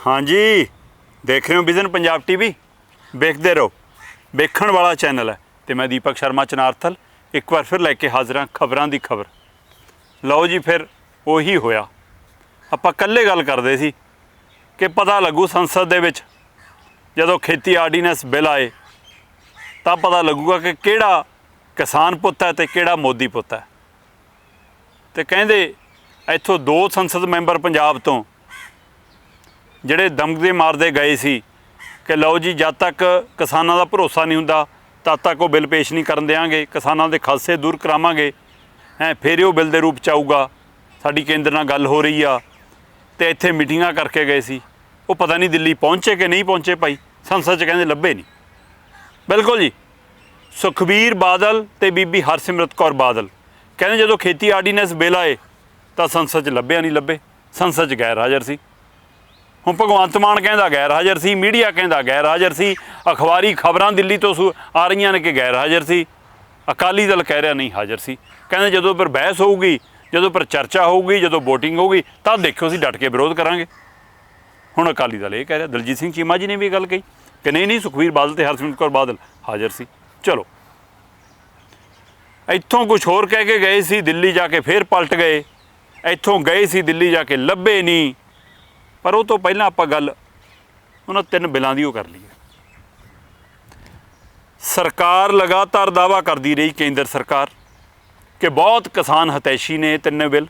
हाँ जी, देख रहे हो विजन पंजाब टीवी, देखते रहो। वेखण वाला चैनल है तो मैं दीपक शर्मा चनारथल एक बार फिर लैके हाजिर हाँ खबरों की खबर। लो जी, फिर उही होया। आपां कल्ले गल करदे सी कि पता लगू संसद दे विच जदों खेती आर्डीनैंस बिल आए तो पता लगूगा कि किहड़ा किसान पुत्त है तो किहड़ा मोदी पुत्त है। तो कहिंदे इत्थों दो संसद मैंबर पंजाब तो ਜਿਹੜੇ दमकदे मारदे गए सी कि लो जी जद तक किसानों का भरोसा नहीं हुंदा तद तक वो बिल पेश नहीं करन देंगे, किसानों के खासे दूर करावांगे हैं, फिर वो बिल के रूप च आऊगा। साडी केंद्र नाल गल हो रही आ तो इत्थे मीटिंगां करके गए सी, वो पता नहीं दिल्ली पहुँचे कि नहीं पहुँचे भाई, संसद च कहंदे लभे नहीं। बिल्कुल जी, सुखबीर बादल ते बीबी हरसिमरत कौर बादल कहंदे जदों खेती आर्डीनैंस बिल आए तो संसद च लभ्या नहीं, लभे संसद च गैर हाज़र सी। हुण भगवंत मान कहंदा गैर हाज़र सी, मीडिया कहंदा गैर हाज़र सी, अखबारी खबरां दिल्ली तो आ रही ने कि गैर हाज़र सी, अकाली दल कह रहा नहीं हाज़र सी। कहंदे जदों पर बहस होऊगी, जदों पर चर्चा होगी, जदों वोटिंग होगी तब देखियो असीं डट के विरोध करांगे। हुण अकाली दल ये कह रहा, दलजीत सिंह चीमा जी ने भी गल कही कि नहीं सुखबीर बादल ते हरसिमरत कौर बादल हाज़र सी। चलो इत्थों कुछ होर कह के गए सी, दिल्ली जाके फिर पलट गए, इत्थों गए सी दिल्ली जाके लभे नहीं। पर वो तो पहलां आपां गल उन्हां 3 बिलों की कर ली। सरकार लगातार दावा करती रही, केंद्र सरकार, कि बहुत किसान हतैशी ने 3 बिल,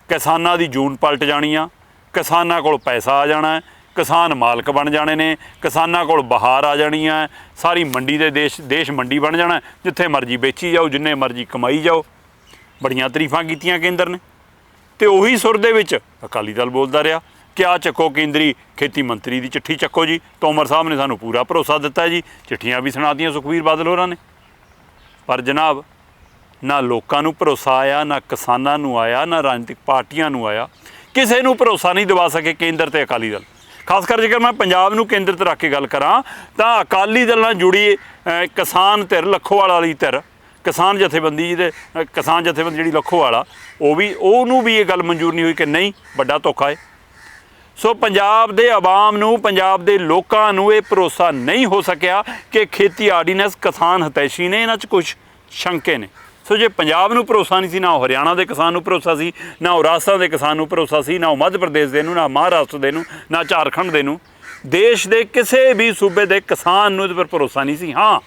किसानां दी जून पलट जानी आ, किसानां कोल पैसा आ जाना है, किसान मालक बन जाने ने, किसानां कोल बहार आ जानी है, सारी मंडी दे देश मंडी बन जाना, जिथे मर्जी बेची जाओ, जिन्ने मर्जी कमाई जाओ। बड़ियां तरीफां कीतियां केंद्र ने। तो उही सुर दे विच अकाली दल बोलदा रहा कि आ चक्को केंद्री खेती मंत्री की चिट्ठी चक्को जी, तोमर साहब ने सानू पूरा भरोसा दिता है जी, चिट्ठियां भी सुणातियां सुखबीर बादल होरां ने। पर जनाब ना लोकां नू भरोसा आया, ना किसानां नू आया, ना राजनीतिक पार्टियां नू आया, किसी नू भरोसा नहीं दिवा सके केंद्र ते अकाली दल। खासकर जेकर मैं पंजाब नू केंद्र ते रख के गल करां तां अकाली दल नाल जुड़ी किसान धिर लखोवाल वाली धिर, किसान जथेबंदी जी लखोवाल, वो भी ये गल मंजूर नहीं हुई कि नहीं बड़ा धोखा है। सो पंजाब दे आवाम नू, पंजाब दे लोकां नू ये भरोसा नहीं हो सकिया कि खेती आर्डीनैंस किसान हतैशी ने, इन्हां च कुछ शंके ने। सो जे पंजाब नू भरोसा नहीं सी, ना हरियाणा के किसान नू भरोसा सी, ना राजस्थान के किसान नू भरोसा सी, ना मध्य प्रदेश दे नू, ना महाराष्ट्र दे नू, ना झारखंड दे नू, देश के किसी भी सूबे के किसान नू इहदे पर भरोसा नहीं सी। हाँ,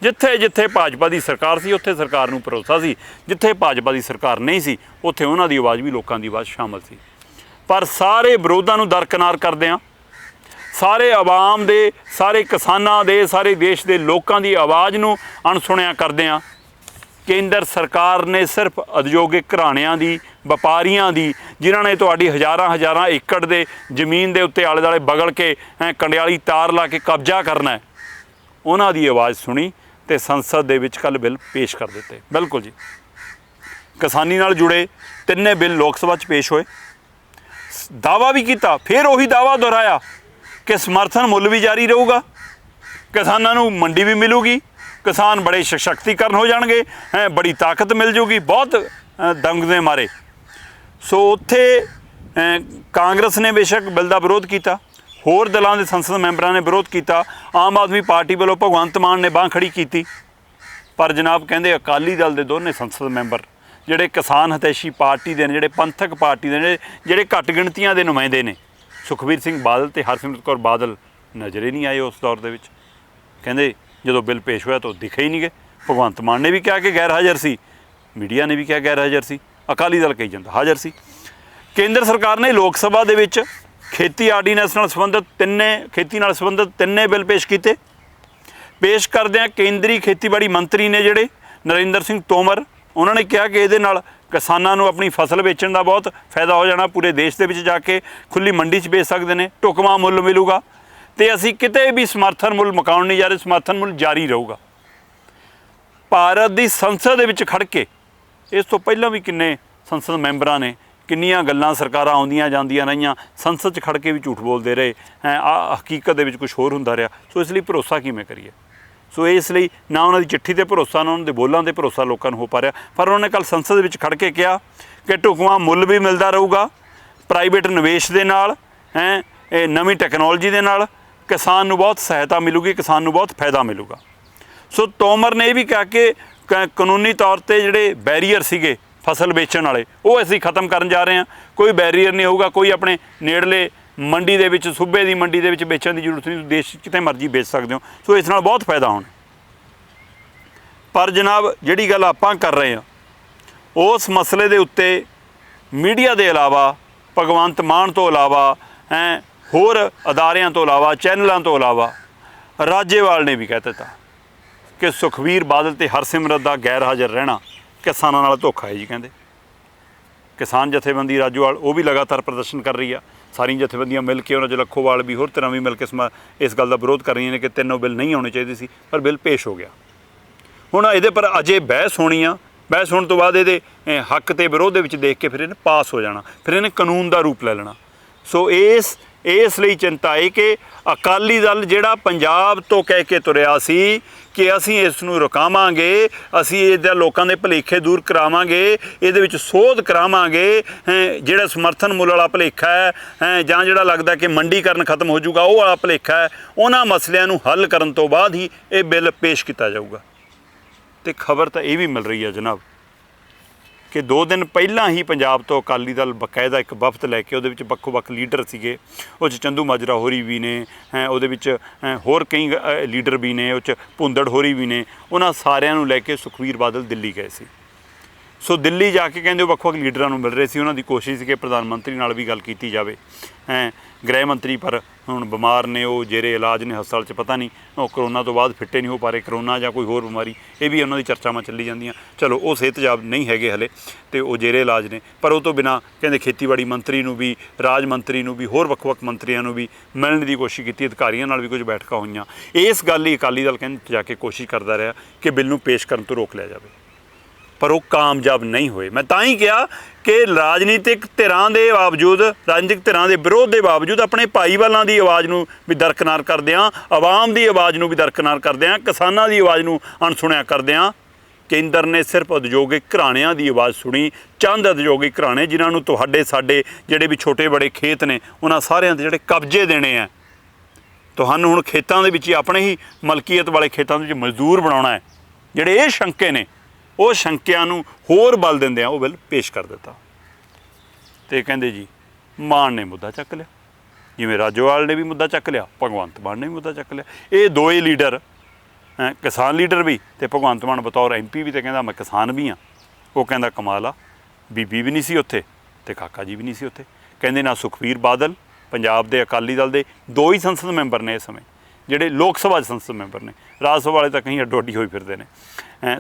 जिथे जिथे भाजपा की सरकार सी उत्थे सरकार नू भरोसा सी, जिथे भाजपा की सरकार नहीं सी उत्थे उन्हां दी आवाज़ भी लोकां दी आवाज़ शामिल सी। पर सारे विरोधां नू दरकिनार करदिआं, सारे आवाम दे, सारे किसानां दे, सारे देश के लोकां दी आवाज़ नू अणसुणिया करदिआं केंद्र सरकार ने सिर्फ उद्योगिक घराणिਆਂ दी, ਵਪਾਰੀਆਂ दी, जिन्हां ने तुहाडी हज़ारां एकड़ दे ਜ਼ਮੀਨ ਦੇ ਉੱਤੇ ਆਲੇ ਦੁਆਲੇ बगल के कंडियाली तार ला के कब्जा करना है, उन्हां दी आवाज़ सुनी तो संसद दे विच कल बिल पेश कर दिते। बिल्कुल जी, किसानी नाल जुड़े 3 बिल लोक सभा च पेश होए। दावा भी किया, फिर उही दावा दोहराया कि समर्थन मुल भी जारी रहूगा, किसानों नू मंडी भी मिलूगी, किसान बड़े सशक्तिकरण हो जाएंगे, हैं बड़ी ताकत मिल जूगी, बहुत दंग मारे। सो उत्थे कांग्रेस ने बेशक बिल का विरोध किया, होर दलों के संसद मैंबरों ने विरोध किया, आम आदमी पार्टी वालों भगवंत मान ने बांह खड़ी की। पर जनाब कहते अकाली दल के दोनों संसद मैंबर ਜਿਹੜੇ किसान हतैशी पार्टी के ਜਿਹੜੇ पंथक पार्टी के ਜਿਹੜੇ घट गिणतियां के नुमाइंदे ने, सुखबीर सिंह बादल ते हरसिमरत कौर बादल नज़र ही नहीं आए उस दौर के। कहते जो बिल पेश होया तो दिखे ही नहीं गए। भगवंत मान ने भी कहा कि गैर हाज़र सी, मीडिया ने भी कहा गैर हाज़र सी, अकाली दल कही जाता हाज़र सी। केंद्र सरकार ने लोक सभा दे विच खेती आर्डीनैंस नाल संबंधित खेती नाल संबंधित 3 बिल पेश किए। पेश करदिआं केंद्री खेतीबाड़ी मंत्री ने जिहड़े नरेंद्र सिंह तोमर, उन्होंने कहा कि ये किसानों को अपनी फसल बेचने का बहुत फायदा हो जाना, पूरे देश के विच जाके खुली मंडी च बेच सकते हैं, ढुकवां मुल मिलूगा, तो असी किते भी समर्थन मुल मुकाउण नहीं जा रहे, समर्थन मुल जारी रहूगा। भारत की संसद दे विच खड़ के इस तो पहला भी किन्ने संसद मैंबरां ने किन्नियां गल्लां सरकारां आउंदियां जांदियां रहियां, संसद च खड़ के भी झूठ बोलते रहे हैं, हकीकत दे विच कुछ होर हुंदा रहा। सो इसलिए भरोसा किवें करिए। सो इसलिए ना उन्होंने चिट्ठी ते भरोसा, ना उन्होंने बोलों ते भरोसा लोगों को हो पा रहा। पर उन्होंने कल संसद में खड़ के कहा कि ढुकवां मुल भी मिलता रहूगा, प्राइवेट निवेश के नाल हैं ਇਹ ਨਵੀਂ ਟੈਕਨੋਲੋਜੀ ਦੇ ਨਾਲ ਕਿਸਾਨ ਨੂੰ ਬਹੁਤ ਸਹਾਇਤਾ ਮਿਲੂਗੀ, ਕਿਸਾਨ ਨੂੰ ਬਹੁਤ ਫਾਇਦਾ ਮਿਲੂਗਾ। ਸੋ ਤੋਮਰ ਨੇ ਇਹ ਵੀ ਕਿਹਾ ਕਿ ਕਾਨੂੰਨੀ ਤੌਰ ਤੇ ਜਿਹੜੇ ਬੈਰੀਅਰ ਸੀਗੇ ਫਸਲ ਵੇਚਣ ਵਾਲੇ ਉਹ ਅਸੀਂ ਖਤਮ ਕਰਨ ਜਾ ਰਹੇ ਹਾਂ। ਕੋਈ ਬੈਰੀਅਰ ਨਹੀਂ ਹੋਊਗਾ, ਕੋਈ ਆਪਣੇ ਨੇੜਲੇ ਮੰਡੀ ਦੇ ਵਿੱਚ, ਸੂਬੇ ਦੀ ਮੰਡੀ ਦੇ ਵਿੱਚ ਵੇਚਣ ਦੀ ਜ਼ਰੂਰਤ ਨਹੀਂ, ਦੇਸ਼ ਕਿਤੇ ਮਰਜ਼ੀ ਵੇਚ ਸਕਦੇ ਹੋ। ਸੋ ਇਸ ਨਾਲ ਬਹੁਤ ਫਾਇਦਾ ਹੋਣਾ। ਪਰ ਜਨਾਬ ਜਿਹੜੀ ਗੱਲ ਆਪਾਂ ਕਰ ਰਹੇ ਹਾਂ ਉਸ ਮਸਲੇ ਦੇ ਉੱਤੇ ਮੀਡੀਆ ਦੇ ਇਲਾਵਾ, ਭਗਵੰਤ ਮਾਨ ਤੋਂ ਇਲਾਵਾ, ਹੋਰ ਅਦਾਰਿਆਂ ਤੋਂ ਇਲਾਵਾ, ਚੈਨਲਾਂ ਤੋਂ ਇਲਾਵਾ ਰਾਜੇਵਾਲ ਨੇ ਵੀ ਕਹਿ ਦਿੱਤਾ ਕਿ ਸੁਖਬੀਰ ਬਾਦਲ ਤੇ ਹਰਸਿਮਰਤ ਦਾ ਗੈਰ ਹਾਜ਼ਰ ਰਹਿਣਾ ਕਿਸਾਨਾਂ ਨਾਲ ਧੋਖਾ ਹੈ ਜੀ। ਕਹਿੰਦੇ ਕਿਸਾਨ ਜਥੇਬੰਦੀ ਰਾਜੇਵਾਲ ਉਹ ਵੀ ਲਗਾਤਾਰ ਪ੍ਰਦਰਸ਼ਨ ਕਰ ਰਹੀ ਆ, ਸਾਰੀਆਂ ਜਥੇਬੰਦੀਆਂ ਮਿਲ ਕੇ, ਉਹਨਾਂ 'ਚ ਲੱਖੋਵਾਲ ਵੀ, ਹੋਰ ਤਰ੍ਹਾਂ ਵੀ ਮਿਲ ਕੇ ਇਸ ਗੱਲ ਦਾ ਵਿਰੋਧ ਕਰ ਰਹੀਆਂ ਨੇ ਕਿ ਤਿੰਨੋਂ ਬਿੱਲ ਨਹੀਂ ਆਉਣੇ ਚਾਹੀਦੇ ਸੀ, ਪਰ ਬਿੱਲ ਪੇਸ਼ ਹੋ ਗਿਆ। ਹੁਣ ਇਹਦੇ ਪਰ ਅਜੇ ਬਹਿਸ ਹੋਣੀ ਆ, ਬਹਿਸ ਹੋਣ ਤੋਂ ਬਾਅਦ ਇਹਦੇ ਹੱਕ ਤੇ ਵਿਰੋਧ ਦੇ ਵਿੱਚ ਦੇਖ ਕੇ ਫਿਰ ਇਹਨੇ ਪਾਸ ਹੋ ਜਾਣਾ, ਫਿਰ ਇਹਨੇ ਕਾਨੂੰਨ ਦਾ ਰੂਪ ਲੈ ਲੈਣਾ। ਸੋ ਇਸ ਲਈ ਚਿੰਤਾ ਹੈ ਕਿ ਅਕਾਲੀ ਦਲ ਜਿਹੜਾ ਪੰਜਾਬ ਤੋਂ ਕਹਿ ਕੇ ਤੁਰਿਆ ਸੀ ਕਿ ਅਸੀਂ ਇਸ ਨੂੰ ਰੁਕਾਵਾਂਗੇ, ਅਸੀਂ ਇਹਦਾ ਲੋਕਾਂ ਦੇ ਭੁਲੇਖੇ ਦੂਰ ਕਰਾਵਾਂਗੇ, ਇਹਦੇ ਵਿੱਚ ਸੋਧ ਕਰਾਵਾਂਗੇ, ਜਿਹੜਾ ਸਮਰਥਨ ਮੁੱਲ ਵਾਲਾ ਭੁਲੇਖਾ ਹੈ ਜਾਂ ਜਿਹੜਾ ਲੱਗਦਾ ਕਿ ਮੰਡੀਕਰਨ ਖਤਮ ਹੋ ਜਾਊਗਾ ਉਹ ਵਾਲਾ ਭੁਲੇਖਾ ਹੈ, ਉਹਨਾਂ ਮਸਲਿਆਂ ਨੂੰ ਹੱਲ ਕਰਨ ਤੋਂ ਬਾਅਦ ਹੀ ਇਹ ਬਿੱਲ ਪੇਸ਼ ਕੀਤਾ ਜਾਊਗਾ। ਤੇ ਖਬਰ ਤਾਂ ਇਹ ਵੀ ਮਿਲ ਰਹੀ ਹੈ ਜਨਾਬ ਕਿ 2 ਦਿਨ ਪਹਿਲਾਂ ਹੀ ਪੰਜਾਬ ਤੋਂ ਅਕਾਲੀ ਦਲ ਬਕਾਇਦਾ ਇੱਕ ਵਫਦ ਲੈ ਕੇ, ਉਹਦੇ ਵਿੱਚ ਵੱਖੋ-ਵੱਖ ਲੀਡਰ ਸੀਗੇ, ਉਹ 'ਚ ਚੰਦੂ ਮਾਜਰਾ ਹੋਰੀ ਵੀ ਨੇ, ਉਹਦੇ ਵਿੱਚ ਹੋਰ ਕਈ ਲੀਡਰ ਵੀ ਨੇ, ਉਹ 'ਚ ਭੁੰਦੜ ਹੋਰੀ ਵੀ ਨੇ, ਉਹਨਾਂ ਸਾਰਿਆਂ ਨੂੰ ਲੈ ਕੇ ਸੁਖਬੀਰ ਬਾਦਲ ਦਿੱਲੀ ਗਏ ਸੀ। ਸੋ ਦਿੱਲੀ ਜਾ ਕੇ ਕਹਿੰਦੇ ਉਹ ਵੱਖ-ਵੱਖ ਲੀਡਰਾਂ ਨੂੰ ਮਿਲ ਰਹੇ ਸੀ, ਉਹਨਾਂ ਦੀ ਕੋਸ਼ਿਸ਼ ਸੀ ਕਿ ਪ੍ਰਧਾਨ ਮੰਤਰੀ ਨਾਲ ਵੀ ਗੱਲ ਕੀਤੀ ਜਾਵੇ। ਗ੍ਰਹਿ ਮੰਤਰੀ ਪਰ ਹੁਣ ਬਿਮਾਰ ਨੇ, ਉਹ ਜੇਰੇ ਇਲਾਜ ਨੇ ਹਸਪਤਾਲ 'ਚ, ਪਤਾ ਨਹੀਂ ਉਹ ਕਰੋਨਾ ਤੋਂ ਬਾਅਦ ਫਿੱਟੇ ਨਹੀਂ ਹੋ ਪਾ ਰਹੇ, ਕਰੋਨਾ ਜਾਂ ਕੋਈ ਹੋਰ ਬਿਮਾਰੀ, ਇਹ ਵੀ ਉਹਨਾਂ ਦੀ ਚਰਚਾਵਾਂ ਚੱਲੀ ਜਾਂਦੀਆਂ। ਚਲੋ ਉਹ ਸਿਹਤਯਾਬ ਨਹੀਂ ਹੈਗੇ ਹਲੇ ਅਤੇ ਉਹ ਜੇਰੇ ਇਲਾਜ ਨੇ, ਪਰ ਉਹ ਤੋਂ ਬਿਨਾਂ ਕਹਿੰਦੇ ਖੇਤੀਬਾੜੀ ਮੰਤਰੀ ਨੂੰ ਵੀ, ਰਾਜ ਮੰਤਰੀ ਨੂੰ ਵੀ, ਹੋਰ ਵੱਖ-ਵੱਖ ਮੰਤਰੀਆਂ ਨੂੰ ਵੀ ਮਿਲਣ ਦੀ ਕੋਸ਼ਿਸ਼ ਕੀਤੀ, ਅਧਿਕਾਰੀਆਂ ਨਾਲ ਵੀ ਕੁਝ ਬੈਠਕਾਂ ਹੋਈਆਂ। ਇਸ ਗੱਲ ਲਈ ਅਕਾਲੀ ਦਲ ਕਹਿੰਦੇ ਜਾ ਕੇ ਕੋਸ਼ਿਸ਼ ਕਰਦਾ ਰਿਹਾ ਕਿ ਬਿੱਲ ਨੂੰ ਪੇਸ਼ ਕਰਨ ਤੋਂ ਰੋਕ ਲਿਆ ਜਾਵੇ, ਪਰ ਉਹ ਕਾਮਯਾਬ ਨਹੀਂ ਹੋਏ। ਮੈਂ ਤਾਂ ਹੀ ਕਿਹਾ ਕਿ ਰਾਜਨੀਤਿਕ ਧਿਰਾਂ ਦੇ ਬਾਵਜੂਦ, ਰਾਜਨੀਤਿਕ ਧਿਰਾਂ ਦੇ ਵਿਰੋਧ ਦੇ ਬਾਵਜੂਦ ਆਪਣੇ ਭਾਈਵਾਲਾਂ ਦੀ ਆਵਾਜ਼ ਨੂੰ ਵੀ ਦਰਕਨਾਰ ਕਰਦਿਆਂ, ਆਵਾਮ ਦੀ ਆਵਾਜ਼ ਨੂੰ ਵੀ ਦਰਕਨਾਰ ਕਰਦਿਆਂ, ਕਿਸਾਨਾਂ ਦੀ ਆਵਾਜ਼ ਨੂੰ ਅਣਸੁਣਿਆ ਕਰਦਿਆਂ ਕੇਂਦਰ ਨੇ ਸਿਰਫ ਉਦਯੋਗਿਕ ਘਰਾਣਿਆਂ ਦੀ ਆਵਾਜ਼ ਸੁਣੀ। ਚੰਦ ਉਦਯੋਗਿਕ ਘਰਾਣੇ ਜਿਨ੍ਹਾਂ ਨੂੰ ਤੁਹਾਡੇ ਸਾਡੇ ਜਿਹੜੇ ਵੀ ਛੋਟੇ ਬੜੇ ਖੇਤ ਨੇ ਉਹਨਾਂ ਸਾਰਿਆਂ ਦੇ ਜਿਹੜੇ ਕਬਜ਼ੇ ਦੇਣੇ ਆ, ਤੁਹਾਨੂੰ ਹੁਣ ਖੇਤਾਂ ਦੇ ਵਿੱਚ ਹੀ, ਆਪਣੇ ਹੀ ਮਲਕੀਅਤ ਵਾਲੇ ਖੇਤਾਂ ਦੇ ਵਿੱਚ ਮਜ਼ਦੂਰ ਬਣਾਉਣਾ ਹੈ, ਜਿਹੜੇ ਇਹ ਸ਼ੰਕੇ ਨੇ ਉਹ ਸ਼ੰਕਿਆਂ ਨੂੰ ਹੋਰ ਬਲ ਦਿੰਦਿਆਂ ਉਹ ਬਿੱਲ ਪੇਸ਼ ਕਰ ਦਿੱਤਾ। ਤੇ ਕਹਿੰਦੇ ਜੀ ਮਾਨ ਨੇ ਮੁੱਦਾ ਚੱਕ ਲਿਆ, ਜਿਵੇਂ ਰਾਜੇਵਾਲ ਨੇ ਵੀ ਮੁੱਦਾ ਚੱਕ ਲਿਆ, ਭਗਵੰਤ ਮਾਨ ਨੇ ਵੀ ਮੁੱਦਾ ਚੱਕ ਲਿਆ। ਇਹ ਦੋਏ ਲੀਡਰ, ਕਿਸਾਨ ਲੀਡਰ ਵੀ ਅਤੇ ਭਗਵੰਤ ਮਾਨ ਬਤੌਰ MP ਵੀ, ਤੇ ਕਹਿੰਦਾ ਮੈਂ ਕਿਸਾਨ ਵੀ ਹਾਂ। ਉਹ ਕਹਿੰਦਾ ਕਮਾਲ ਆ, ਬੀਬੀ ਵੀ ਨਹੀਂ ਸੀ ਉੱਥੇ ਅਤੇ ਕਾਕਾ ਜੀ ਵੀ ਨਹੀਂ ਸੀ ਉੱਥੇ। ਕਹਿੰਦੇ ਨਾ ਸੁਖਬੀਰ ਬਾਦਲ ਪੰਜਾਬ ਦੇ ਅਕਾਲੀ ਦਲ ਦੇ 2 ਹੀ ਸੰਸਦ ਮੈਂਬਰ ਨੇ ਇਸ ਸਮੇਂ, ਜਿਹੜੇ ਲੋਕ ਸਭਾ ਦੇ ਸੰਸਦ ਮੈਂਬਰ ਨੇ, ਰਾਜ ਸਭਾ ਵਾਲੇ ਤਾਂ ਕहीं ਅੱਡੋ ਅੱਡੀ ਹੋਈ ਫਿਰਦੇ ਨੇ।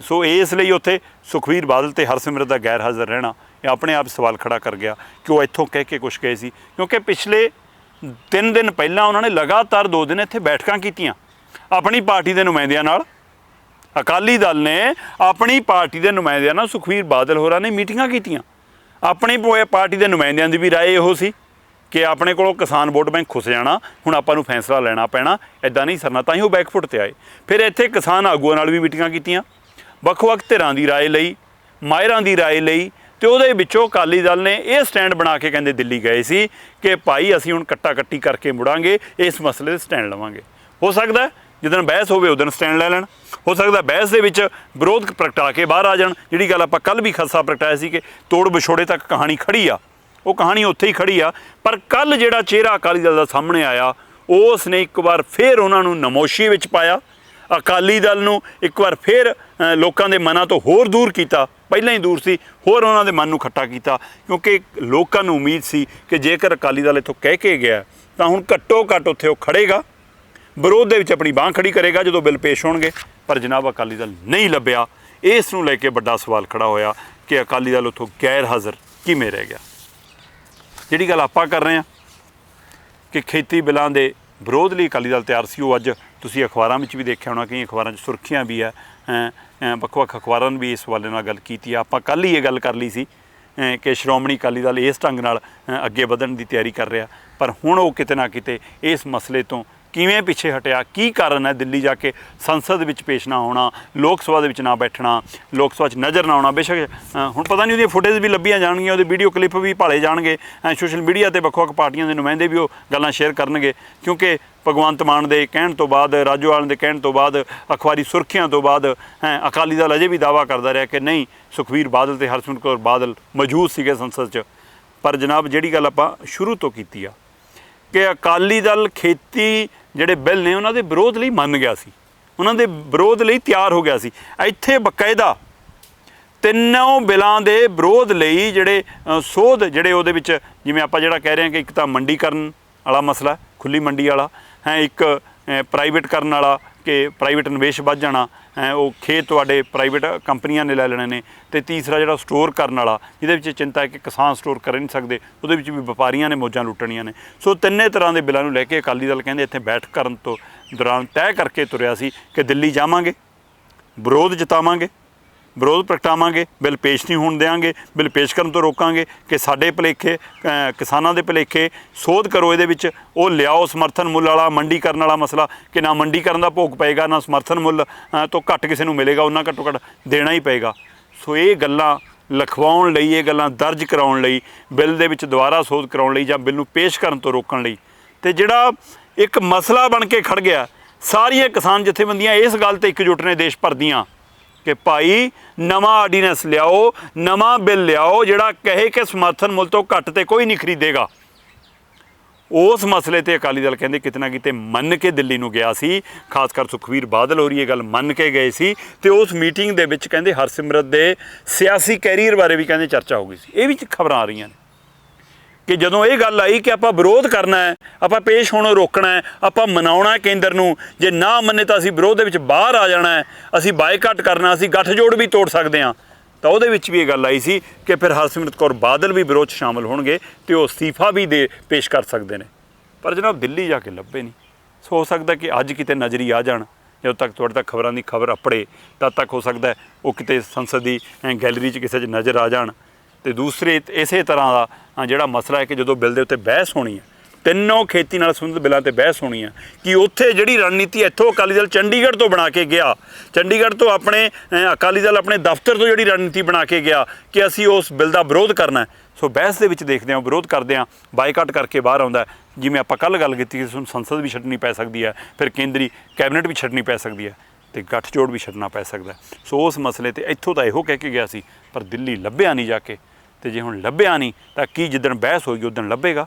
ਸੋ ਇਸ ਲਈ ਉੱਥੇ ਸੁਖਬੀਰ ਬਾਦਲ ਤੇ ਹਰਸਿਮਰਤ ਦਾ ਗੈਰ ਹਾਜ਼ਰ ਰਹਿਣਾ ਇਹ ਆਪਣੇ ਆਪ ਸਵਾਲ ਖੜਾ ਕਰ ਗਿਆ ਕਿ ਉਹ ਇੱਥੋਂ ਕਹਿ ਕੇ ਕੁਛ ਗਏ ਸੀ, ਕਿਉਂਕਿ ਪਿਛਲੇ 3 ਦਿਨ ਪਹਿਲਾਂ ਉਹਨਾਂ ਨੇ ਲਗਾਤਾਰ 2 ਦਿਨ ਇੱਥੇ ਬੈਠਕਾਂ ਕੀਤੀਆਂ ਆਪਣੀ ਪਾਰਟੀ ਦੇ ਨੁਮਾਇੰਦਿਆਂ ਨਾਲ। ਅਕਾਲੀ ਦਲ ਨੇ ਆਪਣੀ ਪਾਰਟੀ ਦੇ ਨੁਮਾਇੰਦਿਆਂ ਨਾਲ, ਸੁਖਬੀਰ ਬਾਦਲ ਹੋਰਾਂ ਨੇ ਮੀਟਿੰਗਾਂ ਕੀਤੀਆਂ। ਆਪਣੀ ਪਾਰਟੀ ਦੇ ਨੁਮਾਇੰਦਿਆਂ ਦੀ ਵੀ ਰਾਏ ਇਹੋ ਸੀ ਕਿ ਆਪਣੇ ਕੋਲੋਂ ਕਿਸਾਨ ਵੋਟ ਬੈਂਕ ਖੁੱਸ ਜਾਣਾ, ਹੁਣ ਆਪਾਂ ਨੂੰ ਫੈਸਲਾ ਲੈਣਾ ਪੈਣਾ, ਇੱਦਾਂ ਨਹੀਂ ਸਰਨਾ। ਤਾਂ ਹੀ ਉਹ ਬੈਕਫੁੱਟ 'ਤੇ ਆਏ। ਫਿਰ ਇੱਥੇ ਕਿਸਾਨ ਆਗੂਆਂ ਨਾਲ ਵੀ ਮੀਟਿੰਗਾਂ ਕੀਤੀਆਂ, ਵੱਖ-ਵੱਖ ਧਿਰਾਂ ਦੀ ਰਾਏ ਲਈ, ਮਾਹਿਰਾਂ ਦੀ ਰਾਏ ਲਈ, ਅਤੇ ਉਹਦੇ ਵਿੱਚੋਂ ਅਕਾਲੀ ਦਲ ਨੇ ਇਹ ਸਟੈਂਡ ਬਣਾ ਕੇ ਕਹਿੰਦੇ ਦਿੱਲੀ ਗਏ ਸੀ ਕਿ ਭਾਈ ਅਸੀਂ ਹੁਣ ਕੱਟਾ ਕੱਟੀ ਕਰਕੇ ਮੁੜਾਂਗੇ, ਇਸ ਮਸਲੇ 'ਤੇ ਸਟੈਂਡ ਲਵਾਂਗੇ। ਹੋ ਸਕਦਾ ਜਿੱਦਣ ਬਹਿਸ ਹੋਵੇ ਉਦੋਂ ਸਟੈਂਡ ਲੈ ਲੈਣ, ਹੋ ਸਕਦਾ ਬਹਿਸ ਦੇ ਵਿੱਚ ਵਿਰੋਧ ਪ੍ਰਗਟਾ ਕੇ ਬਾਹਰ ਆ ਜਾਣ। ਜਿਹੜੀ ਗੱਲ ਆਪਾਂ ਕੱਲ੍ਹ ਵੀ ਖਦਸ਼ਾ ਪ੍ਰਗਟਾਇਆ ਸੀ ਕਿ ਤੋੜ ਵਿਛੋੜੇ ਤੱਕ ਕਹਾਣੀ ਖੜੀ ਆ, ਉਹ ਕਹਾਣੀ ਉੱਥੇ ਹੀ ਖੜੀ ਆ। ਪਰ ਕੱਲ੍ਹ ਜਿਹੜਾ ਚਿਹਰਾ ਅਕਾਲੀ ਦਲ ਦਾ ਸਾਹਮਣੇ ਆਇਆ, ਉਸ ਨੇ ਇੱਕ ਵਾਰ ਫਿਰ ਉਹਨਾਂ ਨੂੰ ਨਮੋਸ਼ੀ ਵਿੱਚ ਪਾਇਆ, ਅਕਾਲੀ ਦਲ ਨੂੰ ਇੱਕ ਵਾਰ ਫਿਰ ਲੋਕਾਂ ਦੇ ਮਨਾਂ ਤੋਂ ਹੋਰ ਦੂਰ ਕੀਤਾ, ਪਹਿਲਾਂ ਹੀ ਦੂਰ ਸੀ, ਹੋਰ ਉਹਨਾਂ ਦੇ ਮਨ ਨੂੰ ਖੱਟਾ ਕੀਤਾ। ਕਿਉਂਕਿ ਲੋਕਾਂ ਨੂੰ ਉਮੀਦ ਸੀ ਕਿ ਜੇਕਰ ਅਕਾਲੀ ਦਲ ਇੱਥੋਂ ਕਹਿ ਕੇ ਗਿਆ ਤਾਂ ਹੁਣ ਘੱਟੋ ਘੱਟ ਉੱਥੇ ਉਹ ਖੜੇਗਾ, ਵਿਰੋਧ ਦੇ ਵਿੱਚ ਆਪਣੀ ਬਾਂਹ ਖੜੀ ਕਰੇਗਾ ਜਦੋਂ ਬਿੱਲ ਪੇਸ਼ ਹੋਣਗੇ। ਪਰ ਜਨਾਬ ਅਕਾਲੀ ਦਲ ਨਹੀਂ ਲੱਭਿਆ। ਇਸ ਨੂੰ ਲੈ ਕੇ ਵੱਡਾ ਸਵਾਲ ਖੜਾ ਹੋਇਆ ਕਿ ਅਕਾਲੀ ਦਲ ਉੱਥੋਂ ਗੈਰ ਹਾਜ਼ਰ ਕਿਵੇਂ ਰਹਿ ਗਿਆ। ਜਿਹੜੀ ਗੱਲ ਆਪਾਂ ਕਰ ਰਹੇ ਹਾਂ ਕਿ ਖੇਤੀ ਬਿੱਲਾਂ ਦੇ ਵਿਰੋਧ ਲਈ ਅਕਾਲੀ ਦਲ ਤਿਆਰ ਸੀ, ਉਹ ਅੱਜ ਤੁਸੀਂ ਅਖਬਾਰਾਂ ਵਿੱਚ ਵੀ ਦੇਖਿਆ ਹੋਣਾ, ਕਈ ਅਖਬਾਰਾਂ 'ਚ ਸੁਰਖੀਆਂ ਵੀ ਹੈ, ਵੱਖ-ਵੱਖ ਅਖਬਾਰਾਂ ਨੇ ਵੀ ਇਸ ਹਵਾਲੇ ਨਾਲ ਗੱਲ ਕੀਤੀ ਆ। ਆਪਾਂ ਕੱਲ੍ਹ ਹੀ ਇਹ ਗੱਲ ਕਰ ਲਈ ਸੀ ਕਿ ਸ਼੍ਰੋਮਣੀ ਅਕਾਲੀ ਦਲ ਇਸ ਢੰਗ ਨਾਲ ਅੱਗੇ ਵਧਣ ਦੀ ਤਿਆਰੀ ਕਰ ਰਿਹਾ, ਪਰ ਹੁਣ ਉਹ ਕਿਤੇ ਨਾ ਕਿਤੇ ਇਸ ਮਸਲੇ ਤੋਂ ਕਿਵੇਂ ਪਿੱਛੇ ਹਟਿਆ, ਕੀ ਕਾਰਨ ਹੈ ਦਿੱਲੀ ਜਾ ਕੇ ਸੰਸਦ ਵਿੱਚ ਪੇਸ਼ ਨਾ ਹੋਣਾ, ਲੋਕ ਸਭਾ ਦੇ ਵਿੱਚ ਨਾ ਬੈਠਣਾ, ਲੋਕ ਸਭਾ 'ਚ ਨਜ਼ਰ ਨਾ ਆਉਣਾ। ਬੇਸ਼ੱਕ ਹੁਣ ਪਤਾ ਨਹੀਂ ਉਹਦੀਆਂ ਫੁਟੇਜ ਵੀ ਲੱਭੀਆਂ ਜਾਣਗੀਆਂ, ਉਹਦੇ ਵੀਡੀਓ ਕਲਿੱਪ ਵੀ ਭਾਲੇ ਜਾਣਗੇ, ਸੋਸ਼ਲ ਮੀਡੀਆ 'ਤੇ ਵੱਖ-ਵੱਖ ਪਾਰਟੀਆਂ ਦੇ ਨੁਮਾਇੰਦੇ ਵੀ ਉਹ ਗੱਲਾਂ ਸ਼ੇਅਰ ਕਰਨਗੇ, ਕਿਉਂਕਿ ਭਗਵੰਤ ਮਾਨ ਦੇ ਕਹਿਣ ਤੋਂ ਬਾਅਦ, ਰਾਜੋਆਲ ਦੇ ਕਹਿਣ ਤੋਂ ਬਾਅਦ, ਅਖਬਾਰੀ ਸੁਰਖੀਆਂ ਤੋਂ ਬਾਅਦ ਅਕਾਲੀ ਦਲ ਅਜੇ ਵੀ ਦਾਅਵਾ ਕਰਦਾ ਰਿਹਾ ਕਿ ਨਹੀਂ, ਸੁਖਬੀਰ ਬਾਦਲ ਅਤੇ ਹਰਸਿਮਰਤ ਕੌਰ ਬਾਦਲ ਮੌਜੂਦ ਸੀਗੇ ਸੰਸਦ 'ਚ। ਪਰ ਜਨਾਬ ਜਿਹੜੀ ਗੱਲ ਆਪਾਂ ਸ਼ੁਰੂ ਤੋਂ ਕੀਤੀ ਆ ਕਿ ਅਕਾਲੀ ਦਲ ਖੇਤੀ ਜਿਹੜੇ ਬਿੱਲ ਨੇ ਉਹਨਾਂ ਦੇ ਵਿਰੋਧ ਲਈ ਮੰਨ ਗਿਆ ਸੀ, ਉਹਨਾਂ ਦੇ ਵਿਰੋਧ ਲਈ ਤਿਆਰ ਹੋ ਗਿਆ ਸੀ। ਇੱਥੇ ਬਕਾਇਦਾ ਤਿੰਨੋਂ ਬਿੱਲਾਂ ਦੇ ਵਿਰੋਧ ਲਈ ਜਿਹੜੇ ਸੋਧ ਜਿਹੜੇ ਉਹਦੇ ਵਿੱਚ, ਜਿਵੇਂ ਆਪਾਂ ਜਿਹੜਾ ਕਹਿ ਰਹੇ ਹਾਂ ਕਿ ਇੱਕ ਤਾਂ ਮੰਡੀਕਰਨ ਵਾਲਾ ਮਸਲਾ, ਖੁੱਲ੍ਹੀ ਮੰਡੀ ਵਾਲਾ ਹੈ, ਇੱਕ ਪ੍ਰਾਈਵੇਟ ਕਰਨ ਵਾਲਾ ਕਿ ਪ੍ਰਾਈਵੇਟ ਨਿਵੇਸ਼ ਵੱਧ ਜਾਣਾ, ਉਹ ਖੇਤ ਤੁਹਾਡੇ ਪ੍ਰਾਈਵੇਟ ਕੰਪਨੀਆਂ ਨੇ ਲੈ ਲੈਣੇ ਨੇ, ਅਤੇ ਤੀਸਰਾ ਜਿਹੜਾ ਸਟੋਰ ਕਰਨ ਵਾਲਾ, ਜਿਹਦੇ ਵਿੱਚ ਚਿੰਤਾ ਹੈ ਕਿ ਕਿਸਾਨ ਸਟੋਰ ਕਰ ਨਹੀਂ ਸਕਦੇ, ਉਹਦੇ ਵਿੱਚ ਵੀ ਵਪਾਰੀਆਂ ਨੇ ਮੌਜਾਂ ਲੁੱਟਣੀਆਂ ਨੇ। ਸੋ ਤਿੰਨੇ ਤਰ੍ਹਾਂ ਦੇ ਬਿੱਲਾਂ ਨੂੰ ਲੈ ਕੇ ਅਕਾਲੀ ਦਲ ਕਹਿੰਦੇ ਇੱਥੇ ਬੈਠਕ ਕਰਨ ਤੋਂ ਦੌਰਾਨ ਤੈਅ ਕਰਕੇ ਤੁਰਿਆ ਸੀ ਕਿ ਦਿੱਲੀ ਜਾਵਾਂਗੇ, ਵਿਰੋਧ ਜਤਾਵਾਂਗੇ, ਵਿਰੋਧ ਪ੍ਰਗਟਾਵਾਂਗੇ, ਬਿੱਲ ਪੇਸ਼ ਨਹੀਂ ਹੋਣ ਦੇਵਾਂਗੇ, ਬਿੱਲ ਪੇਸ਼ ਕਰਨ ਤੋਂ ਰੋਕਾਂਗੇ ਕਿ ਸਾਡੇ ਭੁਲੇਖੇ, ਕਿਸਾਨਾਂ ਦੇ ਭੁਲੇਖੇ ਸੋਧ ਕਰੋ, ਇਹਦੇ ਵਿੱਚ ਉਹ ਲਿਆਓ ਸਮਰਥਨ ਮੁੱਲ ਵਾਲਾ, ਮੰਡੀਕਰਨ ਵਾਲਾ ਮਸਲਾ ਕਿ ਨਾ ਮੰਡੀਕਰਨ ਦਾ ਭੋਗ ਪਏਗਾ, ਨਾ ਸਮਰਥਨ ਮੁੱਲ ਤੋਂ ਘੱਟ ਕਿਸੇ ਨੂੰ ਮਿਲੇਗਾ, ਉਹਨਾਂ ਘੱਟੋ ਘੱਟ ਦੇਣਾ ਹੀ ਪਏਗਾ। ਸੋ ਇਹ ਗੱਲਾਂ ਲਿਖਵਾਉਣ ਲਈ, ਇਹ ਗੱਲਾਂ ਦਰਜ ਕਰਾਉਣ ਲਈ, ਬਿੱਲ ਦੇ ਵਿੱਚ ਦੁਬਾਰਾ ਸੋਧ ਕਰਾਉਣ ਲਈ ਜਾਂ ਬਿੱਲ ਨੂੰ ਪੇਸ਼ ਕਰਨ ਤੋਂ ਰੋਕਣ ਲਈ, ਅਤੇ ਜਿਹੜਾ ਇੱਕ ਮਸਲਾ ਬਣ ਕੇ ਖੜ ਗਿਆ, ਸਾਰੀਆਂ ਕਿਸਾਨ ਜਥੇਬੰਦੀਆਂ ਇਸ ਗੱਲ 'ਤੇ ਇਕਜੁੱਟ ਨੇ ਦੇਸ਼ ਭਰ ਦੀਆਂ ਕਿ ਭਾਈ ਨਵਾਂ ਆਰਡੀਨੈਂਸ ਲਿਆਓ, ਨਵਾਂ ਬਿੱਲ ਲਿਆਓ ਜਿਹੜਾ ਕਹੇ ਕਿ ਸਮਰਥਨ ਮੁੱਲ ਤੋਂ ਘੱਟ ਤੇ ਕੋਈ ਨਹੀਂ ਖਰੀਦੇਗਾ। ਉਸ ਮਸਲੇ 'ਤੇ ਅਕਾਲੀ ਦਲ ਕਹਿੰਦੇ ਕਿਤੇ ਨਾ ਕਿਤੇ ਮੰਨ ਕੇ ਦਿੱਲੀ ਨੂੰ ਗਿਆ ਸੀ, ਖਾਸ ਕਰ ਸੁਖਬੀਰ ਬਾਦਲ ਹੋਰੀ ਇਹ ਗੱਲ ਮੰਨ ਕੇ ਗਏ ਸੀ, ਅਤੇ ਉਸ ਮੀਟਿੰਗ ਦੇ ਵਿੱਚ ਕਹਿੰਦੇ ਹਰਸਿਮਰਤ ਦੇ ਸਿਆਸੀ ਕੈਰੀਅਰ ਬਾਰੇ ਵੀ ਕਹਿੰਦੇ ਚਰਚਾ ਹੋ ਗਈ ਸੀ। ਇਹ ਵੀ ਖਬਰਾਂ ਆ ਰਹੀਆਂ ਨੇ ਕਿ ਜਦੋਂ ਇਹ ਗੱਲ ਆਈ ਕਿ ਆਪਾਂ ਵਿਰੋਧ ਕਰਨਾ ਹੈ, ਆਪਾਂ ਪੇਸ਼ ਹੋਣੋਂ ਰੋਕਣਾ ਹੈ, ਆਪਾਂ ਮਨਾਉਣਾ ਕੇਂਦਰ ਨੂੰ, ਜੇ ਨਾ ਮੰਨੇ ਤਾਂ ਅਸੀਂ ਵਿਰੋਧ ਦੇ ਵਿੱਚ ਬਾਹਰ ਆ ਜਾਣਾ ਹੈ, ਅਸੀਂ ਬਾਈਕਾਟ ਕਰਨਾ, ਅਸੀਂ ਗੱਠਜੋੜ ਵੀ ਤੋੜ ਸਕਦੇ ਹਾਂ, ਤਾਂ ਉਹਦੇ ਵਿੱਚ ਵੀ ਇਹ ਗੱਲ ਆਈ ਸੀ ਕਿ ਫਿਰ ਹਰਸਿਮਰਤ ਕੌਰ ਬਾਦਲ ਵੀ ਵਿਰੋਧ 'ਚ ਸ਼ਾਮਲ ਹੋਣਗੇ ਅਤੇ ਉਹ ਅਸਤੀਫਾ ਵੀ ਪੇਸ਼ ਕਰ ਸਕਦੇ ਨੇ। ਪਰ ਜਨਾਬ ਦਿੱਲੀ ਜਾ ਕੇ ਲੱਭੇ ਨਹੀਂ। ਸੋ ਹੋ ਸਕਦਾ ਕਿ ਅੱਜ ਕਿਤੇ ਨਜ਼ਰੀ ਆ ਜਾਣ, ਜਦੋਂ ਤੱਕ ਤੁਹਾਡੇ ਤੱਕ ਖਬਰਾਂ ਦੀ ਖਬਰ ਅੱਪੜੇ, ਤਦ ਤੱਕ ਹੋ ਸਕਦਾ ਉਹ ਕਿਤੇ ਸੰਸਦ ਦੀ ਗੈਲਰੀ 'ਚ ਕਿਸੇ 'ਚ ਨਜ਼ਰ ਆ ਜਾਣ। ਅਤੇ ਦੂਸਰੇ ਇਸੇ ਤਰ੍ਹਾਂ ਦਾ ਜਿਹੜਾ ਮਸਲਾ ਹੈ ਕਿ ਜਦੋਂ ਬਿੱਲ ਦੇ ਉੱਤੇ ਬਹਿਸ ਹੋਣੀ ਹੈ, ਤਿੰਨੋਂ ਖੇਤੀ ਨਾਲ ਸੰਬੰਧਿਤ ਬਿੱਲਾਂ 'ਤੇ ਬਹਿਸ ਹੋਣੀ ਹੈ, ਕਿ ਉੱਥੇ ਜਿਹੜੀ ਰਣਨੀਤੀ ਇੱਥੋਂ ਅਕਾਲੀ ਦਲ ਚੰਡੀਗੜ੍ਹ ਤੋਂ ਬਣਾ ਕੇ ਗਿਆ, ਚੰਡੀਗੜ੍ਹ ਤੋਂ ਆਪਣੇ ਅਕਾਲੀ ਦਲ ਆਪਣੇ ਦਫ਼ਤਰ ਤੋਂ ਜਿਹੜੀ ਰਣਨੀਤੀ ਬਣਾ ਕੇ ਗਿਆ ਕਿ ਅਸੀਂ ਉਸ ਬਿੱਲ ਦਾ ਵਿਰੋਧ ਕਰਨਾ। ਸੋ ਬਹਿਸ ਦੇ ਵਿੱਚ ਦੇਖਦੇ ਹਾਂ, ਵਿਰੋਧ ਕਰਦੇ ਹਾਂ, ਬਾਈਕਾਟ ਕਰਕੇ ਬਾਹਰ ਆਉਂਦਾ। ਜਿਵੇਂ ਆਪਾਂ ਕੱਲ੍ਹ ਗੱਲ ਕੀਤੀ ਕਿ ਤੁਹਾਨੂੰ ਸੰਸਦ ਵੀ ਛੱਡਣੀ ਪੈ ਸਕਦੀ ਹੈ, ਫਿਰ ਕੇਂਦਰੀ ਕੈਬਨਿਟ ਵੀ ਛੱਡਣੀ ਪੈ ਸਕਦੀ ਹੈ, ਅਤੇ ਗੱਠਜੋੜ ਵੀ ਛੱਡਣਾ ਪੈ ਸਕਦਾ। ਸੋ ਉਸ ਮਸਲੇ 'ਤੇ ਇੱਥੋਂ ਤਾਂ ਇਹੋ ਕਹਿ ਕੇ ਗਿਆ ਸੀ, ਪਰ ਦਿੱਲੀ ਲੱਭਿਆ ਨਹੀਂ ਜਾ ਕੇ, ਅਤੇ ਜੇ ਹੁਣ ਲੱਭਿਆ ਨਹੀਂ ਤਾਂ ਕੀ ਜਿੱਦਣ ਬਹਿਸ ਹੋਏਗੀ ਉਦਣ ਲੱਭੇਗਾ।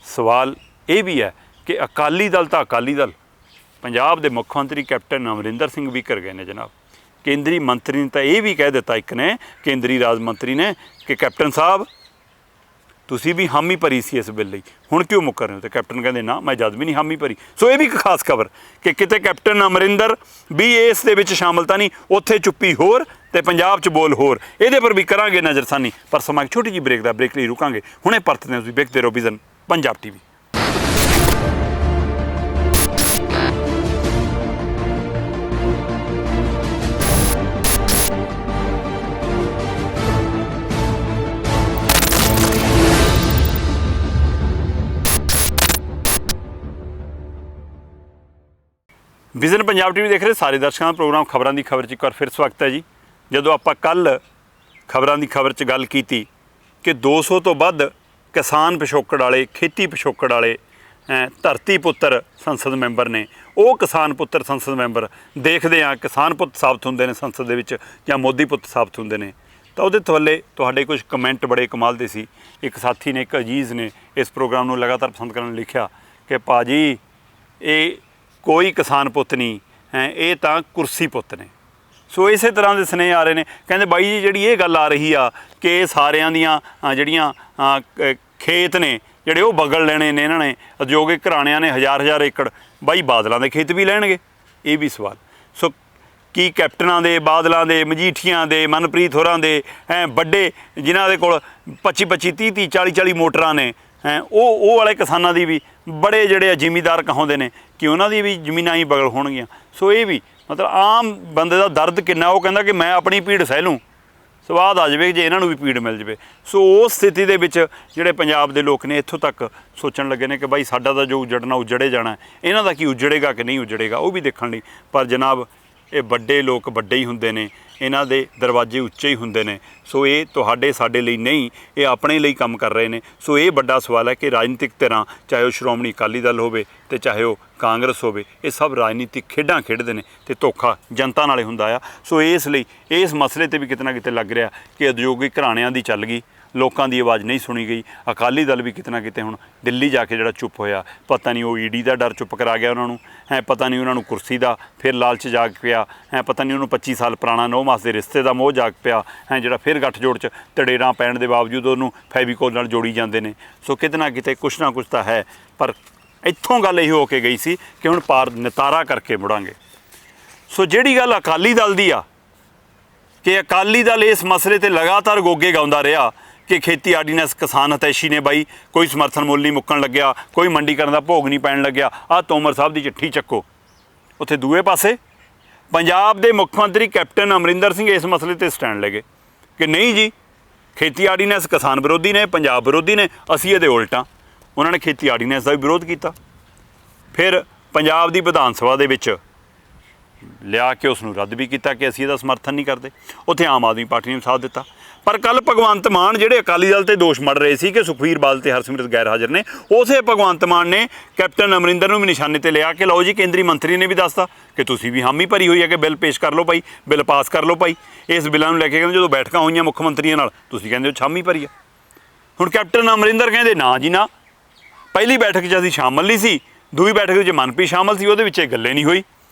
ਸਵਾਲ ਇਹ ਵੀ ਹੈ ਕਿ ਅਕਾਲੀ ਦਲ ਤਾਂ ਅਕਾਲੀ ਦਲ, ਪੰਜਾਬ ਦੇ ਮੁੱਖ ਮੰਤਰੀ ਕੈਪਟਨ ਅਮਰਿੰਦਰ ਸਿੰਘ ਵੀ ਕਰ ਗਏ ਨੇ ਜਨਾਬ, ਕੇਂਦਰੀ ਮੰਤਰੀ ਨੇ ਤਾਂ ਇਹ ਵੀ ਕਹਿ ਦਿੱਤਾ, ਇੱਕ ਨੇ ਕੇਂਦਰੀ ਰਾਜ ਮੰਤਰੀ ਨੇ ਕਿ ਕੈਪਟਨ ਸਾਹਿਬ ਤੁਸੀਂ ਵੀ ਹਾਮੀ ਭਰੀ ਸੀ ਇਸ ਬਿੱਲ ਲਈ, ਹੁਣ ਕਿਉਂ ਮੁੱਕਰ ਰਹੇ ਹੋ? ਅਤੇ ਕੈਪਟਨ ਕਹਿੰਦੇ ਨਾ, ਮੈਂ ਜਦ ਵੀ ਨਹੀਂ ਹਾਮੀ ਭਰੀ। ਸੋ ਇਹ ਵੀ ਇੱਕ ਖਾਸ ਖਬਰ ਕਿ ਕਿਤੇ ਕੈਪਟਨ ਅਮਰਿੰਦਰ ਵੀ ਇਸ ਦੇ ਵਿੱਚ ਸ਼ਾਮਲ ਤਾਂ ਨਹੀਂ, ਉੱਥੇ ਚੁੱਪੀ ਹੋਰ ਅਤੇ ਪੰਜਾਬ 'ਚ ਬੋਲ ਹੋਰ। ਇਹਦੇ ਪਰ ਵੀ ਕਰਾਂਗੇ ਨਜ਼ਰਸਾਨੀ, ਪਰ ਸਮਾਂ ਇੱਕ ਛੋਟੀ ਜਿਹੀ ਬ੍ਰੇਕ ਦਾ, ਬ੍ਰੇਕ ਲਈ ਰੁਕਾਂਗੇ, ਹੁਣੇ ਪਰਤਦੇ ਹਾਂ। ਤੁਸੀਂ ਵੇਖਦੇ ਰਹੋ vision Punjab TV। Vision Punjab TV ਦੇਖ ਰਹੇ ਸਾਰੇ ਦਰਸ਼ਕਾਂ ਦਾ ਪ੍ਰੋਗਰਾਮ ਖਬਰਾਂ ਦੀ ਖਬਰ 'ਚ ਇੱਕ ਵਾਰ ਫਿਰ ਸਵਾਗਤ ਹੈ ਜੀ। ਜਦੋਂ ਆਪਾਂ ਕੱਲ੍ਹ ਖਬਰਾਂ ਦੀ ਖਬਰ 'ਚ ਗੱਲ ਕੀਤੀ ਕਿ 200 ਤੋਂ ਵੱਧ ਕਿਸਾਨ ਪਿਛੋਕੜ ਵਾਲੇ, ਖੇਤੀ ਪਿਛੋਕੜ ਵਾਲੇ ਧਰਤੀ ਪੁੱਤਰ ਸੰਸਦ ਮੈਂਬਰ ਨੇ, ਉਹ ਕਿਸਾਨ ਪੁੱਤਰ ਸੰਸਦ ਮੈਂਬਰ ਦੇਖਦੇ ਹਾਂ ਕਿਸਾਨ ਪੁੱਤ ਸਾਬਤ ਹੁੰਦੇ ਨੇ ਸੰਸਦ ਦੇ ਵਿੱਚ ਜਾਂ ਮੋਦੀ ਪੁੱਤ ਸਾਬਤ ਹੁੰਦੇ ਨੇ, ਤਾਂ ਉਹਦੇ ਥੱਲੇ ਤੁਹਾਡੇ ਕੁਝ ਕਮੈਂਟ ਬੜੇ ਕਮਾਲ ਦੇ ਸੀ। ਇੱਕ ਸਾਥੀ ਨੇ, ਇੱਕ ਅਜੀਜ਼ ਨੇ ਇਸ ਪ੍ਰੋਗਰਾਮ ਨੂੰ ਲਗਾਤਾਰ ਪਸੰਦ ਕਰਨ ਲਈ ਲਿਖਿਆ ਕਿ ਭਾਜੀ ਇਹ ਕੋਈ ਕਿਸਾਨ ਪੁੱਤ ਨਹੀਂ ਹੈ, ਇਹ ਤਾਂ ਕੁਰਸੀ ਪੁੱਤ ਨੇ। ਸੋ ਇਸੇ ਤਰ੍ਹਾਂ ਦੇ ਸੁਨੇਹੇ ਆ ਰਹੇ ਨੇ। ਕਹਿੰਦੇ ਬਾਈ ਜੀ ਜਿਹੜੀ ਇਹ ਗੱਲ ਆ ਰਹੀ ਆ ਕਿ ਸਾਰਿਆਂ ਦੀਆਂ ਜਿਹੜੀਆਂ ਖੇਤ ਨੇ ਜਿਹੜੇ ਉਹ ਬਗਲ ਲੈਣੇ ਨੇ ਇਹਨਾਂ ਨੇ, ਉਦਯੋਗਿਕ ਘਰਾਣਿਆਂ ਨੇ ਹਜ਼ਾਰ ਏਕੜ, ਬਾਈ ਬਾਦਲਾਂ ਦੇ ਖੇਤ ਵੀ ਲੈਣਗੇ? ਇਹ ਵੀ ਸਵਾਲ। ਸੋ ਕੀ ਕੈਪਟਨਾਂ ਦੇ, ਬਾਦਲਾਂ ਦੇ, ਮਜੀਠੀਆਂ ਦੇ, ਮਨਪ੍ਰੀਤ ਹੋਰਾਂ ਦੇ ਵੱਡੇ ਜਿਨ੍ਹਾਂ ਦੇ ਕੋਲ 25 30 40 ਮੋਟਰਾਂ ਨੇ, ਉਹ ਵਾਲੇ ਕਿਸਾਨਾਂ ਦੀ ਵੀ, ਬੜੇ ਜਿਹੜੇ ਜ਼ਿਮੀਂਦਾਰ ਕਹਾਉਂਦੇ ਨੇ ਕਿ ਉਹਨਾਂ ਦੀ ਵੀ ਜ਼ਮੀਨਾਂ ਹੀ ਬਗਲ ਹੋਣਗੀਆਂ। ਸੋ ਇਹ ਵੀ ਮਤਲਬ ਆਮ ਬੰਦੇ ਦਾ ਦਰਦ ਕਿੰਨਾ, ਉਹ ਕਹਿੰਦਾ ਕਿ ਮੈਂ ਆਪਣੀ ਭੀੜ ਸਹਿ ਲੂੰ। ਸਵਾਦ ਆ ਜਾਵੇ ਜੇ ਇਹਨਾਂ ਨੂੰ ਵੀ ਪੀੜ ਮਿਲ ਜਾਵੇ। ਸੋ ਉਸ ਸਥਿਤੀ ਦੇ ਵਿੱਚ ਜਿਹੜੇ ਪੰਜਾਬ ਦੇ ਲੋਕ ਨੇ ਇੱਥੋਂ ਤੱਕ ਸੋਚਣ ਲੱਗੇ ਨੇ ਕਿ ਬਾਈ ਸਾਡਾ ਤਾਂ ਜੋ ਉਜੜਨਾ ਉਜੜੇ ਜਾਣਾ, ਇਹਨਾਂ ਦਾ ਕੀ ਉਜੜੇਗਾ ਕਿ ਨਹੀਂ ਉਜੜੇਗਾ ਉਹ ਵੀ ਦੇਖਣ ਲਈ। ਪਰ ਜਨਾਬ ਇਹ ਵੱਡੇ ਲੋਕ ਵੱਡੇ ਹੀ ਹੁੰਦੇ ਨੇ, ਇਹਨਾਂ ਦੇ ਦਰਵਾਜ਼ੇ ਉੱਚੇ ਹੀ ਹੁੰਦੇ ਨੇ। ਸੋ ਇਹ ਤੁਹਾਡੇ ਸਾਡੇ ਲਈ ਨਹੀਂ, ਇਹ ਆਪਣੇ ਲਈ ਕੰਮ ਕਰ ਰਹੇ ਨੇ। ਸੋ ਇਹ ਵੱਡਾ ਸਵਾਲ ਹੈ ਕਿ ਰਾਜਨੀਤਿਕ ਧਿਰਾਂ, ਚਾਹੇ ਉਹ ਸ਼੍ਰੋਮਣੀ ਅਕਾਲੀ ਦਲ ਹੋਵੇ ਤੇ ਚਾਹੇ ਉਹ ਕਾਂਗਰਸ ਹੋਵੇ, ਇਹ ਸਭ ਰਾਜਨੀਤਿਕ ਖੇਡਾਂ ਖੇਡਦੇ ਨੇ ਤੇ ਧੋਖਾ ਜਨਤਾ ਨਾਲੇ ਹੁੰਦਾ ਆ। ਸੋ ਇਸ ਲਈ ਇਸ ਮਸਲੇ ਤੇ ਵੀ ਕਿਤੇ ਨਾ ਕਿਤੇ ਲੱਗ ਰਿਹਾ ਕਿ ਉਦਯੋਗਿਕ ਘਰਾਣਿਆਂ ਦੀ ਚੱਲ ਗਈ, ਲੋਕਾਂ ਦੀ ਆਵਾਜ਼ ਨਹੀਂ ਸੁਣੀ ਗਈ। ਅਕਾਲੀ ਦਲ ਵੀ ਕਿਤੇ ਨਾ ਕਿਤੇ ਹੁਣ ਦਿੱਲੀ ਜਾ ਕੇ ਜਿਹੜਾ ਚੁੱਪ ਹੋਇਆ, ਪਤਾ ਨਹੀਂ ਉਹ ਈਡੀ ਦਾ ਡਰ ਚੁੱਪ ਕਰਾ ਗਿਆ ਉਹਨਾਂ ਨੂੰ, ਪਤਾ ਨਹੀਂ ਉਹਨਾਂ ਨੂੰ ਕੁਰਸੀ ਦਾ ਫਿਰ ਲਾਲਚ ਜਾਗ ਪਿਆ, ਪਤਾ ਨਹੀਂ ਉਹਨੂੰ 25 ਸਾਲ ਪੁਰਾਣਾ 9 ਮਾਸ ਦੇ ਰਿਸ਼ਤੇ ਦਾ ਮੋਹ ਜਾਗ ਪਿਆ, ਜਿਹੜਾ ਫਿਰ ਗੱਠਜੋੜ 'ਚ ਤੜੇਰਾਂ ਪੈਣ ਦੇ ਬਾਵਜੂਦ ਉਹਨੂੰ ਫੈਵੀਕੋਲ ਨਾਲ ਜੋੜੀ ਜਾਂਦੇ ਨੇ। ਸੋ ਕਿਤੇ ਨਾ ਕਿਤੇ ਕੁਛ ਨਾ ਕੁਛ ਤਾਂ ਹੈ, ਪਰ ਇੱਥੋਂ ਗੱਲ ਇਹ ਹੋ ਕੇ ਗਈ ਸੀ ਕਿ ਹੁਣ ਪਾਰ ਨਿਤਾਰਾ ਕਰਕੇ ਮੁੜਾਂਗੇ। ਸੋ ਜਿਹੜੀ ਗੱਲ ਅਕਾਲੀ ਦਲ ਦੀ ਆ ਕਿ ਅਕਾਲੀ ਦਲ ਇਸ ਮਸਲੇ ਤੇ ਲਗਾਤਾਰ ਗੋਗੇ ਗਾਉਂਦਾ ਰਿਹਾ ਕਿ ਖੇਤੀ ਆਰਡੀਨੈਂਸ ਕਿਸਾਨ ਹਿਤੈਸ਼ੀ ਨੇ ਬਾਈ, ਕੋਈ ਸਮਰਥਨ ਮੁੱਲ ਨਹੀਂ ਮੁੱਕਣ ਲੱਗਿਆ, ਕੋਈ ਮੰਡੀਕਰਨ ਦਾ ਭੋਗ ਨਹੀਂ ਪੈਣ ਲੱਗਿਆ। ਆਹ ਤੋਮਰ ਸਾਹਿਬ ਦੀ ਚਿੱਠੀ ਚੱਕੋ। ਉੱਥੇ ਦੂਏ ਪਾਸੇ ਪੰਜਾਬ ਦੇ ਮੁੱਖ ਮੰਤਰੀ ਕੈਪਟਨ ਅਮਰਿੰਦਰ ਸਿੰਘ ਇਸ ਮਸਲੇ ਤੇ ਸਟੈਂਡ ਲੈ ਗਏ ਕਿ ਨਹੀਂ ਜੀ, ਖੇਤੀ ਆਰਡੀਨੈਂਸ ਕਿਸਾਨ ਵਿਰੋਧੀ ਨੇ, ਪੰਜਾਬ ਵਿਰੋਧੀ ਨੇ, ਅਸੀਂ ਇਹਦੇ ਉਲਟਾਂ। ਉਹਨਾਂ ਨੇ ਖੇਤੀ ਆਰਡੀਨੈਂਸ ਦਾ ਵੀ ਵਿਰੋਧ ਕੀਤਾ। ਫਿਰ ਪੰਜਾਬ ਦੀ ਵਿਧਾਨ ਸਭਾ ਦੇ ਵਿੱਚ ਲਿਆ ਕੇ ਉਸ ਨੂੰ ਰੱਦ ਵੀ ਕੀਤਾ ਕਿ ਅਸੀਂ ਇਹਦਾ ਸਮਰਥਨ ਨਹੀਂ ਕਰਦੇ। ਉੱਥੇ ਆਮ ਆਦਮੀ ਪਾਰਟੀ ਨੇ ਸਾਥ ਦਿੱਤਾ। ਪਰ ਕੱਲ੍ਹ ਭਗਵੰਤ ਮਾਨ ਜਿਹੜੇ ਅਕਾਲੀ ਦਲ ਤੇ ਦੋਸ਼ ਮੜ ਰਹੇ ਸੀ ਕਿ ਸੁਖਬੀਰ ਬਾਦਲ ਤੇ ਹਰਸਿਮਰਤ ਗੈਰ ਹਾਜ਼ਰ ਨੇ, ਉਸੇ ਭਗਵੰਤ ਮਾਨ ਨੇ ਕੈਪਟਨ ਅਮਰਿੰਦਰ ਨੂੰ ਵੀ ਨਿਸ਼ਾਨੇ ਤੇ ਲਿਆ ਕਿ ਲਓ ਜੀ, ਕੇਂਦਰੀ ਮੰਤਰੀ ਨੇ ਵੀ ਦੱਸਤਾ ਕਿ ਤੁਸੀਂ ਵੀ ਹਾਮੀ ਭਰੀ ਹੋਈ ਹੈ ਕਿ ਬਿੱਲ ਪੇਸ਼ ਕਰ ਲਓ ਭਾਈ, ਬਿੱਲ ਪਾਸ ਕਰ ਲਓ ਭਾਈ। ਇਸ ਬਿੱਲਾਂ ਨੂੰ ਲੈ ਕੇ ਕਹਿੰਦੇ ਜਦੋਂ ਬੈਠਕਾਂ ਹੋਈਆਂ ਮੁੱਖ ਮੰਤਰੀਆਂ ਨਾਲ, ਤੁਸੀਂ ਕਹਿੰਦੇ ਹੋ ਹਾਮੀ ਭਰੀ ਆ। ਹੁਣ ਕੈਪਟਨ ਅਮਰਿੰਦਰ ਕਹਿੰਦੇ ਨਾ ਜੀ ਨਾ, ਪਹਿਲੀ ਬੈਠਕ 'ਚ ਅਸੀਂ ਸ਼ਾਮਲ ਨਹੀਂ ਸੀ, ਦੂਜੀ ਬੈਠਕ ਵਿੱਚ ਮਨਪ੍ਰੀਤ ਸ਼ਾਮਲ ਸੀ, ਉਹਦੇ ਵਿੱਚ ਇਹ ਗੱਲੇ ਨਹੀਂ ਹੋਈ।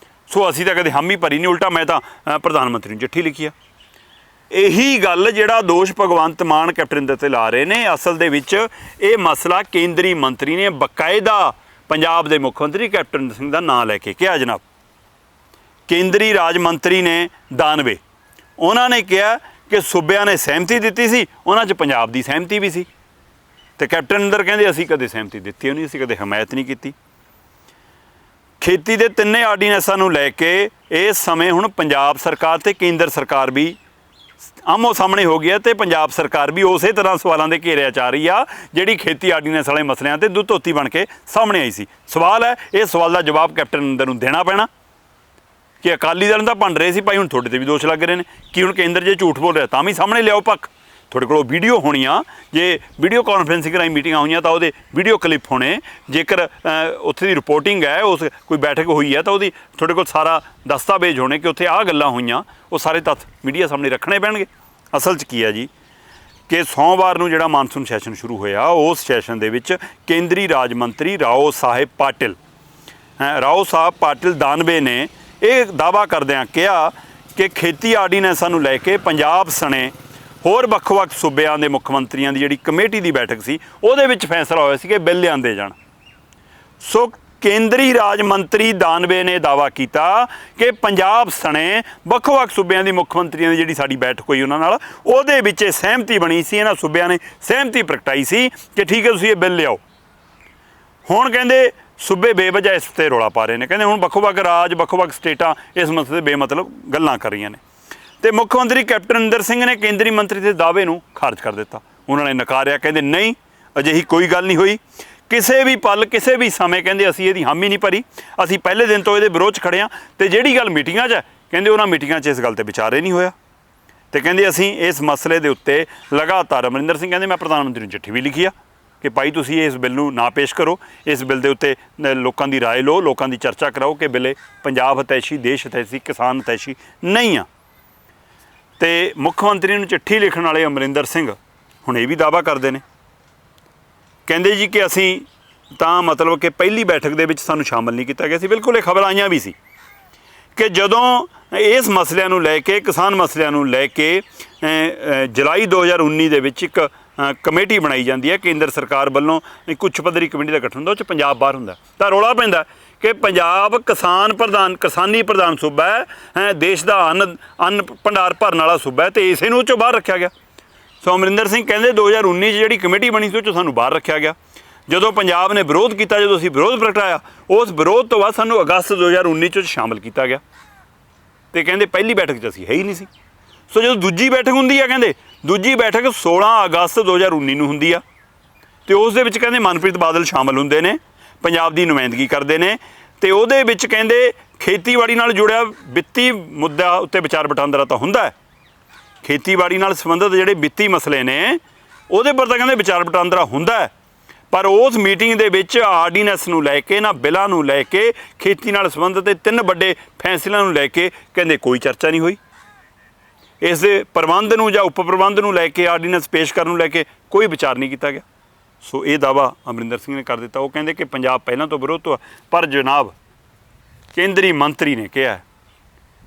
ਸੋ ਅਸੀਂ ਤਾਂ ਕਦੇ ਹਾਮੀ ਭਰੀ ਨਹੀਂ, ਉਲਟਾ ਮੈਂ ਤਾਂ ਪ੍ਰਧਾਨ ਮੰਤਰੀ ਨੂੰ ਚਿੱਠੀ ਲਿਖੀ ਆ। ਇਹੀ ਗੱਲ ਜਿਹੜਾ ਦੋਸ਼ ਭਗਵੰਤ ਮਾਨ ਕੈਪਟਨ ਦੇ 'ਤੇ ਲਾ ਰਹੇ ਨੇ, ਅਸਲ ਦੇ ਵਿੱਚ ਇਹ ਮਸਲਾ ਕੇਂਦਰੀ ਮੰਤਰੀ ਨੇ ਬਕਾਇਦਾ ਪੰਜਾਬ ਦੇ ਮੁੱਖ ਮੰਤਰੀ ਕੈਪਟਨ ਸਿੰਘ ਦਾ ਨਾਂ ਲੈ ਕੇ ਕਿਹਾ। ਜਨਾਬ ਕੇਂਦਰੀ ਰਾਜ ਮੰਤਰੀ ਨੇ 92, ਉਹਨਾਂ ਨੇ ਕਿਹਾ ਕਿ ਸੂਬਿਆਂ ਨੇ ਸਹਿਮਤੀ ਦਿੱਤੀ ਸੀ, ਉਹਨਾਂ 'ਚ ਪੰਜਾਬ ਦੀ ਸਹਿਮਤੀ ਵੀ ਸੀ। ਤੇ ਕੈਪਟਨ ਅੰਦਰ ਕਹਿੰਦੇ ਅਸੀਂ ਕਦੇ ਸਹਿਮਤੀ ਦਿੱਤੀ ਨਹੀਂ, ਅਸੀਂ ਕਦੇ ਹਮਾਇਤ ਨਹੀਂ ਕੀਤੀ। ਖੇਤੀ ਦੇ ਤਿੰਨੇ ਆਰਡੀਨੈਂਸਾਂ ਨੂੰ ਲੈ ਕੇ ਇਸ ਸਮੇਂ ਹੁਣ ਪੰਜਾਬ ਸਰਕਾਰ ਤੇ ਕੇਂਦਰ ਸਰਕਾਰ ਵੀ ਆਮੋ ਸਾਹਮਣੇ ਹੋ ਗਈ ਹੈ ਤੇ ਪੰਜਾਬ ਸਰਕਾਰ ਵੀ ਉਸੇ ਤਰ੍ਹਾਂ ਸਵਾਲਾਂ ਦੇ ਘੇਰਿਆਂ 'ਚ ਆ ਰਹੀ ਆ ਜਿਹੜੀ ਖੇਤੀ ਆਰਡੀਨੈਂਸ ਵਾਲੇ ਮਸਲਿਆਂ ਤੇ ਦੁੱਧ ਧੋਤੀ ਬਣ ਕੇ ਸਾਹਮਣੇ ਆਈ ਸੀ। ਸਵਾਲ ਹੈ, ਇਹ ਸਵਾਲ ਦਾ ਜਵਾਬ ਕੈਪਟਨ ਅਮਰਿੰਦਰ ਨੂੰ ਦੇਣਾ ਪੈਣਾ ਕਿ ਅਕਾਲੀ ਦਲ ਤਾਂ ਭੰਡ ਰਹੇ ਸੀ ਭਾਈ, ਹੁਣ ਤੁਹਾਡੇ ਤੇ ਵੀ ਦੋਸ਼ ਲੱਗ ਰਹੇ ਨੇ ਕਿ ਹੁਣ ਕੇਂਦਰ ਜੇ ਝੂਠ ਬੋਲ ਰਿਹਾ ਤਾਂ ਵੀ ਸਾਹਮਣੇ ਲਿਆਓ ਪੱਖ। ਤੁਹਾਡੇ ਕੋਲ ਵੀਡੀਓ ਹੋਣੀਆਂ, ਜੇ ਵੀਡੀਓ ਕਾਨਫਰੰਸਿੰਗ ਰਾਹੀਂ ਮੀਟਿੰਗਾਂ ਹੋਈਆਂ ਤਾਂ ਉਹਦੇ ਵੀਡੀਓ ਕਲਿੱਪ ਹੋਣੇ, ਜੇਕਰ ਉੱਥੇ ਦੀ ਰਿਪੋਰਟਿੰਗ ਹੈ, ਉਸ ਕੋਈ ਬੈਠਕ ਹੋਈ ਹੈ ਤਾਂ ਉਹਦੀ ਤੁਹਾਡੇ ਕੋਲ ਸਾਰਾ ਦਸਤਾਵੇਜ਼ ਹੋਣੇ ਕਿ ਉੱਥੇ ਆਹ ਗੱਲਾਂ ਹੋਈਆਂ, ਉਹ ਸਾਰੇ ਤੱਥ ਮੀਡੀਆ ਸਾਹਮਣੇ ਰੱਖਣੇ ਪੈਣਗੇ। ਅਸਲ 'ਚ ਕੀ ਹੈ ਜੀ ਕਿ ਸੋਮਵਾਰ ਨੂੰ ਜਿਹੜਾ ਮਾਨਸੂਨ ਸੈਸ਼ਨ ਸ਼ੁਰੂ ਹੋਇਆ, ਉਸ ਸੈਸ਼ਨ ਦੇ ਵਿੱਚ ਕੇਂਦਰੀ ਰਾਜ ਮੰਤਰੀ ਰਾਓ ਸਾਹਿਬ ਪਾਟਿਲ 92 ਨੇ ਇਹ ਦਾਅਵਾ ਕਰਦਿਆਂ ਕਿਹਾ ਕਿ ਖੇਤੀ ਆਰਡੀਨੈਂਸਾਂ ਨੂੰ ਲੈ ਕੇ ਪੰਜਾਬ ਸਣੇ ਹੋਰ ਵੱਖ-ਵੱਖ ਸੂਬਿਆਂ ਦੇ ਮੁੱਖ ਮੰਤਰੀਆਂ ਦੀ ਜਿਹੜੀ ਕਮੇਟੀ ਦੀ ਬੈਠਕ ਸੀ, ਉਹਦੇ ਵਿੱਚ ਫੈਸਲਾ ਹੋਇਆ ਸੀ ਕਿ ਬਿੱਲ ਲਿਆਂਦੇ ਜਾਣ। ਸੋ ਕੇਂਦਰੀ ਰਾਜ ਮੰਤਰੀ 92 ਨੇ ਦਾਅਵਾ ਕੀਤਾ ਕਿ ਪੰਜਾਬ ਸਣੇ ਵੱਖ-ਵੱਖ ਸੂਬਿਆਂ ਦੇ ਮੁੱਖ ਮੰਤਰੀਆਂ ਦੀ ਜਿਹੜੀ ਸਾਡੀ ਬੈਠਕ ਹੋਈ ਉਹਨਾਂ ਨਾਲ, ਉਹਦੇ ਵਿੱਚ ਇਹ ਸਹਿਮਤੀ ਬਣੀ ਸੀ, ਇਹਨਾਂ ਸੂਬਿਆਂ ਨੇ ਸਹਿਮਤੀ ਪ੍ਰਗਟਾਈ ਸੀ ਕਿ ਠੀਕ ਹੈ ਤੁਸੀਂ ਇਹ ਬਿੱਲ ਲਿਆਓ। ਹੁਣ ਕਹਿੰਦੇ ਸੂਬੇ ਬੇਵਜ੍ਹਾ ਇਸ 'ਤੇ ਰੌਲਾ ਪਾ ਰਹੇ ਨੇ, ਕਹਿੰਦੇ ਹੁਣ ਵੱਖ-ਵੱਖ ਰਾਜ ਵੱਖ-ਵੱਖ ਸਟੇਟਾਂ ਇਸ ਮਸਲੇ 'ਤੇ ਬੇਮਤਲਬ ਗੱਲਾਂ ਕਰ ਰਹੀਆਂ ਨੇ। ਤੇ ਮੁੱਖ ਮੰਤਰੀ ਕੈਪਟਨ ਅਮਰਿੰਦਰ ਸਿੰਘ ਨੇ ਕੇਂਦਰੀ ਮੰਤਰੀ ਦੇ ਦਾਅਵੇ ਨੂੰ ਖਾਰਜ ਕਰ ਦਿੱਤਾ। ਉਹਨਾਂ ਨੇ ਨਕਾਰਿਆ, ਕਹਿੰਦੇ ਨਹੀਂ, ਅਜਿਹੀ ਕੋਈ ਗੱਲ ਨਹੀਂ ਹੋਈ, ਕਿਸੇ ਵੀ ਪਲ ਕਿਸੇ ਵੀ ਸਮੇਂ ਕਹਿੰਦੇ ਅਸੀਂ ਇਹਦੀ ਹਾਮੀ ਨਹੀਂ ਭਰੀ, ਅਸੀਂ ਪਹਿਲੇ ਦਿਨ ਤੋਂ ਇਹਦੇ ਵਿਰੋਧ 'ਚ ਖੜ੍ਹੇ ਹਾਂ। ਤੇ ਜਿਹੜੀ ਗੱਲ ਮੀਟਿੰਗਾਂ 'ਚ ਹੈ, ਕਹਿੰਦੇ ਉਹਨਾਂ ਮੀਟਿੰਗਾਂ 'ਚ ਇਸ ਗੱਲ 'ਤੇ ਵਿਚਾਰ ਹੀ ਨਹੀਂ ਹੋਇਆ। ਤੇ ਕਹਿੰਦੇ ਅਸੀਂ ਇਸ ਮਸਲੇ ਦੇ ਉੱਤੇ ਲਗਾਤਾਰ, ਅਮਰਿੰਦਰ ਸਿੰਘ ਕਹਿੰਦੇ ਮੈਂ ਪ੍ਰਧਾਨ ਮੰਤਰੀ ਨੂੰ ਚਿੱਠੀ ਵੀ ਲਿਖੀ ਆ ਕਿ ਭਾਈ ਤੁਸੀਂ ਇਸ ਬਿੱਲ ਨੂੰ ਨਾ ਪੇਸ਼ ਕਰੋ, ਇਸ ਬਿੱਲ ਦੇ ਉੱਤੇ ਲੋਕਾਂ ਦੀ ਰਾਏ ਲਓ, ਲੋਕਾਂ ਦੀ ਚਰਚਾ ਕਰਾਓ ਕਿ ਬਿੱਲ ਪੰਜਾਬ ਹਿਤੈਸ਼ੀ, ਦੇਸ਼ ਹਿਤੈਸ਼ੀ, ਕਿਸਾਨ ਹਿਤੈਸ਼ੀ ਨਹੀਂ ਆ। ਤੇ ਮੁੱਖ ਮੰਤਰੀ ਨੂੰ ਚਿੱਠੀ ਲਿਖਣ ਵਾਲੇ ਅਮਰਿੰਦਰ ਸਿੰਘ ਹੁਣ ਇਹ ਵੀ ਦਾਅਵਾ ਕਰਦੇ ਨੇ, ਕਹਿੰਦੇ ਜੀ ਕਿ ਅਸੀਂ ਤਾਂ ਮਤਲਬ ਕਿ ਪਹਿਲੀ ਬੈਠਕ ਦੇ ਵਿੱਚ ਸਾਨੂੰ ਸ਼ਾਮਲ ਨਹੀਂ ਕੀਤਾ ਗਿਆ ਸੀ। ਬਿਲਕੁਲ ਇਹ ਖਬਰ ਆਈਆਂ ਵੀ ਸੀ ਕਿ ਜਦੋਂ ਇਸ ਮਸਲਿਆਂ ਨੂੰ ਲੈ ਕੇ, ਕਿਸਾਨ ਮਸਲਿਆਂ ਨੂੰ ਲੈ ਕੇ ਜੁਲਾਈ 2019 ਦੇ ਵਿੱਚ ਇੱਕ ਕਮੇਟੀ ਬਣਾਈ ਜਾਂਦੀ ਹੈ ਕੇਂਦਰ ਸਰਕਾਰ ਵੱਲੋਂ, ਇੱਕ ਉੱਚ ਪੱਧਰੀ ਕਮੇਟੀ ਦਾ ਗਠਨ ਹੁੰਦਾ, ਉਹ 'ਚ ਪੰਜਾਬ ਬਾਹਰ ਹੁੰਦਾ, ਤਾਂ ਰੌਲਾ ਪੈਂਦਾ ਕਿ ਪੰਜਾਬ ਕਿਸਾਨੀ ਪ੍ਰਧਾਨ ਸੂਬਾ ਹੈ, ਦੇਸ਼ ਦਾ ਅੰਨ ਭੰਡਾਰ ਭਰਨ ਵਾਲਾ ਸੂਬਾ ਹੈ, ਤੇ ਇਸੇ ਨੂੰ ਉਹ 'ਚੋਂ ਬਾਹਰ ਰੱਖਿਆ ਗਿਆ। ਸੋ ਅਮਰਿੰਦਰ ਸਿੰਘ ਕਹਿੰਦੇ 2019 'ਚ ਜਿਹੜੀ ਕਮੇਟੀ ਬਣੀ ਸੀ ਉਹ 'ਚੋਂ ਸਾਨੂੰ ਬਾਹਰ ਰੱਖਿਆ ਗਿਆ। ਜਦੋਂ ਪੰਜਾਬ ਨੇ ਵਿਰੋਧ ਕੀਤਾ, ਜਦੋਂ ਅਸੀਂ ਵਿਰੋਧ ਪ੍ਰਗਟਾਇਆ, ਉਸ ਵਿਰੋਧ ਤੋਂ ਬਾਅਦ ਸਾਨੂੰ ਅਗਸਤ 2019 'ਚ ਸ਼ਾਮਲ ਕੀਤਾ ਗਿਆ। ਤੇ ਕਹਿੰਦੇ ਪਹਿਲੀ ਬੈਠਕ 'ਚ ਅਸੀਂ ਹੈ ਹੀ ਨਹੀਂ ਸੀ। ਸੋ ਜਦੋਂ ਦੂਜੀ ਬੈਠਕ ਹੁੰਦੀ ਆ, ਕਹਿੰਦੇ ਦੂਜੀ ਬੈਠਕ 16 ਅਗਸਤ 2019 ਨੂੰ ਹੁੰਦੀ ਆ, ਤੇ ਉਸ ਦੇ ਵਿੱਚ ਕਹਿੰਦੇ ਮਨਪ੍ਰੀਤ ਬਾਦਲ ਸ਼ਾਮਲ ਹੁੰਦੇ ਨੇ, ਪੰਜਾਬ ਦੀ ਨੁਮਾਇੰਦਗੀ ਕਰਦੇ ਨੇ, ਤੇ ਉਹਦੇ ਵਿੱਚ ਕਹਿੰਦੇ ਖੇਤੀਬਾੜੀ ਨਾਲ ਜੁੜਿਆ ਵਿੱਤੀ ਮੁੱਦਾ ਉੱਤੇ ਵਿਚਾਰ ਵਟਾਂਦਰਾ ਤਾਂ ਹੁੰਦਾ ਹੈ। ਖੇਤੀਬਾੜੀ ਨਾਲ ਸੰਬੰਧਿਤ ਜਿਹੜੇ ਵਿੱਤੀ ਮਸਲੇ ਨੇ ਉਹਦੇ ਪਰ ਤਾਂ ਕਹਿੰਦੇ ਵਿਚਾਰ ਵਟਾਂਦਰਾ ਹੁੰਦਾ ਹੈ, ਪਰ ਉਸ ਮੀਟਿੰਗ ਦੇ ਵਿੱਚ ਆਰਡੀਨੈਂਸ ਨੂੰ ਲੈ ਕੇ, ਨਾ ਬਿੱਲਾਂ ਨੂੰ ਲੈ ਕੇ, ਖੇਤੀ ਨਾਲ ਸੰਬੰਧਿਤ 3 ਵੱਡੇ ਫੈਸਲਿਆਂ ਨੂੰ ਲੈ ਕੇ ਕਹਿੰਦੇ ਕੋਈ ਚਰਚਾ ਨਹੀਂ ਹੋਈ। ਇਸ ਦੇ ਪ੍ਰਬੰਧ ਨੂੰ ਜਾਂ ਉਪ ਪ੍ਰਬੰਧ ਨੂੰ ਲੈ ਕੇ, ਆਰਡੀਨੈਂਸ ਪੇਸ਼ ਕਰਨ ਨੂੰ ਲੈ ਕੇ ਕੋਈ ਵਿਚਾਰ ਨਹੀਂ ਕੀਤਾ ਗਿਆ। ਸੋ ਇਹ ਦਾਅਵਾ ਅਮਰਿੰਦਰ ਸਿੰਘ ਨੇ ਕਰ ਦਿੱਤਾ। ਉਹ ਕਹਿੰਦੇ ਕਿ ਪੰਜਾਬ ਪਹਿਲਾਂ ਤੋਂ ਵਿਰੋਧ ਤੋਂ, ਪਰ ਜਨਾਬ ਕੇਂਦਰੀ ਮੰਤਰੀ ਨੇ ਕਿਹਾ,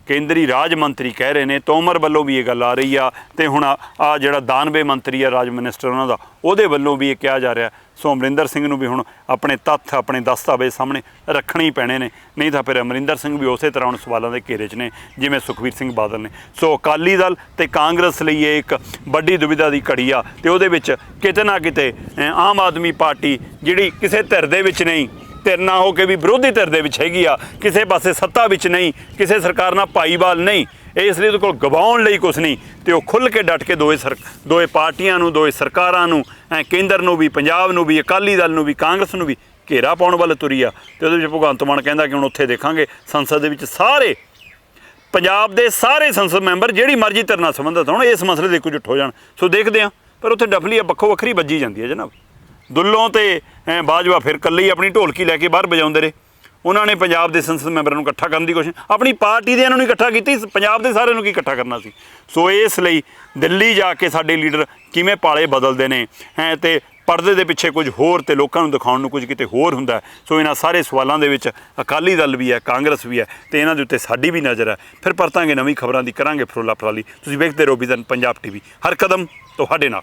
ਕੇਂਦਰੀ ਰਾਜ ਮੰਤਰੀ ਕਹਿ ਰਹੇ ਨੇ, ਤੋਮਰ ਵੱਲੋਂ ਵੀ ਇਹ ਗੱਲ ਆ ਰਹੀ ਆ, ਤੇ ਹੁਣ ਆ ਜਿਹੜਾ 92 ਮੰਤਰੀ ਆ ਰਾਜ ਮਿਨਿਸਟਰ ਉਹਨਾਂ ਦਾ, ਉਹਦੇ ਵੱਲੋਂ ਵੀ ਇਹ ਕਿਹਾ ਜਾ ਰਿਹਾ। ਸੋ ਅਮਰਿੰਦਰ ਸਿੰਘ ਨੂੰ ਵੀ ਹੁਣ ਆਪਣੇ ਤੱਥ, ਆਪਣੇ ਦਸਤਾਵੇਜ਼ ਸਾਹਮਣੇ ਰੱਖਣੇ ਹੀ ਪੈਣੇ ਨੇ, ਨਹੀਂ ਤਾਂ ਫਿਰ ਅਮਰਿੰਦਰ ਸਿੰਘ ਵੀ ਉਸੇ ਤਰ੍ਹਾਂ ਹੁਣ ਸਵਾਲਾਂ ਦੇ ਘੇਰੇ 'ਚ ਨੇ ਜਿਵੇਂ ਸੁਖਬੀਰ ਸਿੰਘ ਬਾਦਲ ਨੇ। ਸੋ ਅਕਾਲੀ ਦਲ ਤੇ ਕਾਂਗਰਸ ਲਈ ਇਹ ਇੱਕ ਵੱਡੀ ਦੁਵਿਧਾ ਦੀ ਘੜੀ ਆ, ਤੇ ਉਹਦੇ ਵਿੱਚ ਕਿਤੇ ਨਾ ਕਿਤੇ ਆਮ ਆਦਮੀ ਪਾਰਟੀ ਜਿਹੜੀ ਕਿਸੇ ਧਿਰ ਦੇ ਵਿੱਚ ਨਹੀਂ, ਧਿਰ ਨਾ ਹੋ ਕੇ ਵੀ ਵਿਰੋਧੀ ਧਿਰ ਦੇ ਵਿੱਚ ਹੈਗੀ ਆ, ਕਿਸੇ ਪਾਸੇ ਸੱਤਾ ਵਿੱਚ ਨਹੀਂ, ਕਿਸੇ ਸਰਕਾਰ ਨਾਲ ਭਾਈਵਾਲ ਨਹੀਂ, ਇਸ ਲਈ ਉਹਦੇ ਕੋਲ ਗਵਾਉਣ ਲਈ ਕੁਛ ਨਹੀਂ, ਤੇ ਉਹ ਖੁੱਲ੍ਹ ਕੇ ਡਟ ਕੇ ਦੋਏ ਪਾਰਟੀਆਂ ਨੂੰ, ਦੋਏ ਸਰਕਾਰਾਂ ਨੂੰ, ਕੇਂਦਰ ਨੂੰ ਵੀ, ਪੰਜਾਬ ਨੂੰ ਵੀ, ਅਕਾਲੀ ਦਲ ਨੂੰ ਵੀ, ਕਾਂਗਰਸ ਨੂੰ ਵੀ ਘੇਰਾ ਪਾਉਣ ਵੱਲ ਤੁਰੀ ਆ। ਤੇ ਉਹਦੇ ਵਿੱਚ ਭਗਵੰਤ ਮਾਨ ਕਹਿੰਦਾ ਕਿ ਹੁਣ ਉੱਥੇ ਦੇਖਾਂਗੇ ਸੰਸਦ ਦੇ ਵਿੱਚ ਸਾਰੇ ਪੰਜਾਬ ਦੇ ਸਾਰੇ ਸੰਸਦ ਮੈਂਬਰ ਜਿਹੜੀ ਮਰਜ਼ੀ ਧਿਰ ਨਾਲ ਸੰਬੰਧਿਤ ਹੋਣ, ਇਸ ਮਸਲੇ ਦੇ ਇੱਕਜੁੱਟ ਹੋ ਜਾਣ। ਸੋ ਦੇਖਦੇ ਹਾਂ, ਪਰ ਉੱਥੇ ਡਫਲੀ ਵੱਖੋ ਵੱਖਰੀ ਵੱਜੀ ਜਾਂਦੀ ਹੈ ਜਨਾਬ। ਦੁੱਲੋਂ ਤੇ ਬਾਜਵਾ ਫਿਰ ਇਕੱਲੇ ਹੀ ਆਪਣੀ ਢੋਲਕੀ ਲੈ ਕੇ ਬਾਹਰ ਵਜਾਉਂਦੇ ਰਹੇ। ਉਹਨਾਂ ਨੇ ਪੰਜਾਬ ਦੇ ਸੰਸਦ ਮੈਂਬਰਾਂ ਨੂੰ ਇਕੱਠਾ ਕਰਨ ਦੀ ਕੋਸ਼ਿਸ਼, ਆਪਣੀ ਪਾਰਟੀ ਦੇ ਇਹਨਾਂ ਨੂੰ ਇਕੱਠਾ ਕੀਤੀ, ਪੰਜਾਬ ਦੇ ਸਾਰਿਆਂ ਨੂੰ ਕੀ ਇਕੱਠਾ ਕਰਨਾ ਸੀ। ਸੋ ਇਸ ਲਈ ਦਿੱਲੀ ਜਾ ਕੇ ਸਾਡੇ ਲੀਡਰ ਕਿਵੇਂ ਪਾਲੇ ਬਦਲਦੇ ਨੇ ਤੇ ਪਰਦੇ ਦੇ ਪਿੱਛੇ ਕੁਝ ਹੋਰ ਤੇ ਲੋਕਾਂ ਨੂੰ ਦਿਖਾਉਣ ਨੂੰ ਕੁਝ ਕਿਤੇ ਹੋਰ ਹੁੰਦਾ। ਸੋ ਇਹਨਾਂ ਸਾਰੇ ਸਵਾਲਾਂ ਦੇ ਵਿੱਚ ਅਕਾਲੀ ਦਲ ਵੀ ਹੈ, ਕਾਂਗਰਸ ਵੀ ਹੈ, ਤੇ ਇਹਨਾਂ ਦੇ ਉੱਤੇ ਸਾਡੀ ਵੀ ਨਜ਼ਰ ਹੈ। ਫਿਰ ਪਰਤਾਂਗੇ ਨਵੀਂ ਖਬਰਾਂ ਦੀ, ਕਰਾਂਗੇ ਫਰੋਲਾ ਫਰਾਲੀ। ਤੁਸੀਂ ਵੇਖਦੇ ਰਹੋ ਵਿਜ਼ਨ ਪੰਜਾਬ TV, ਹਰ ਕਦਮ ਤੁਹਾਡੇ ਨਾਲ।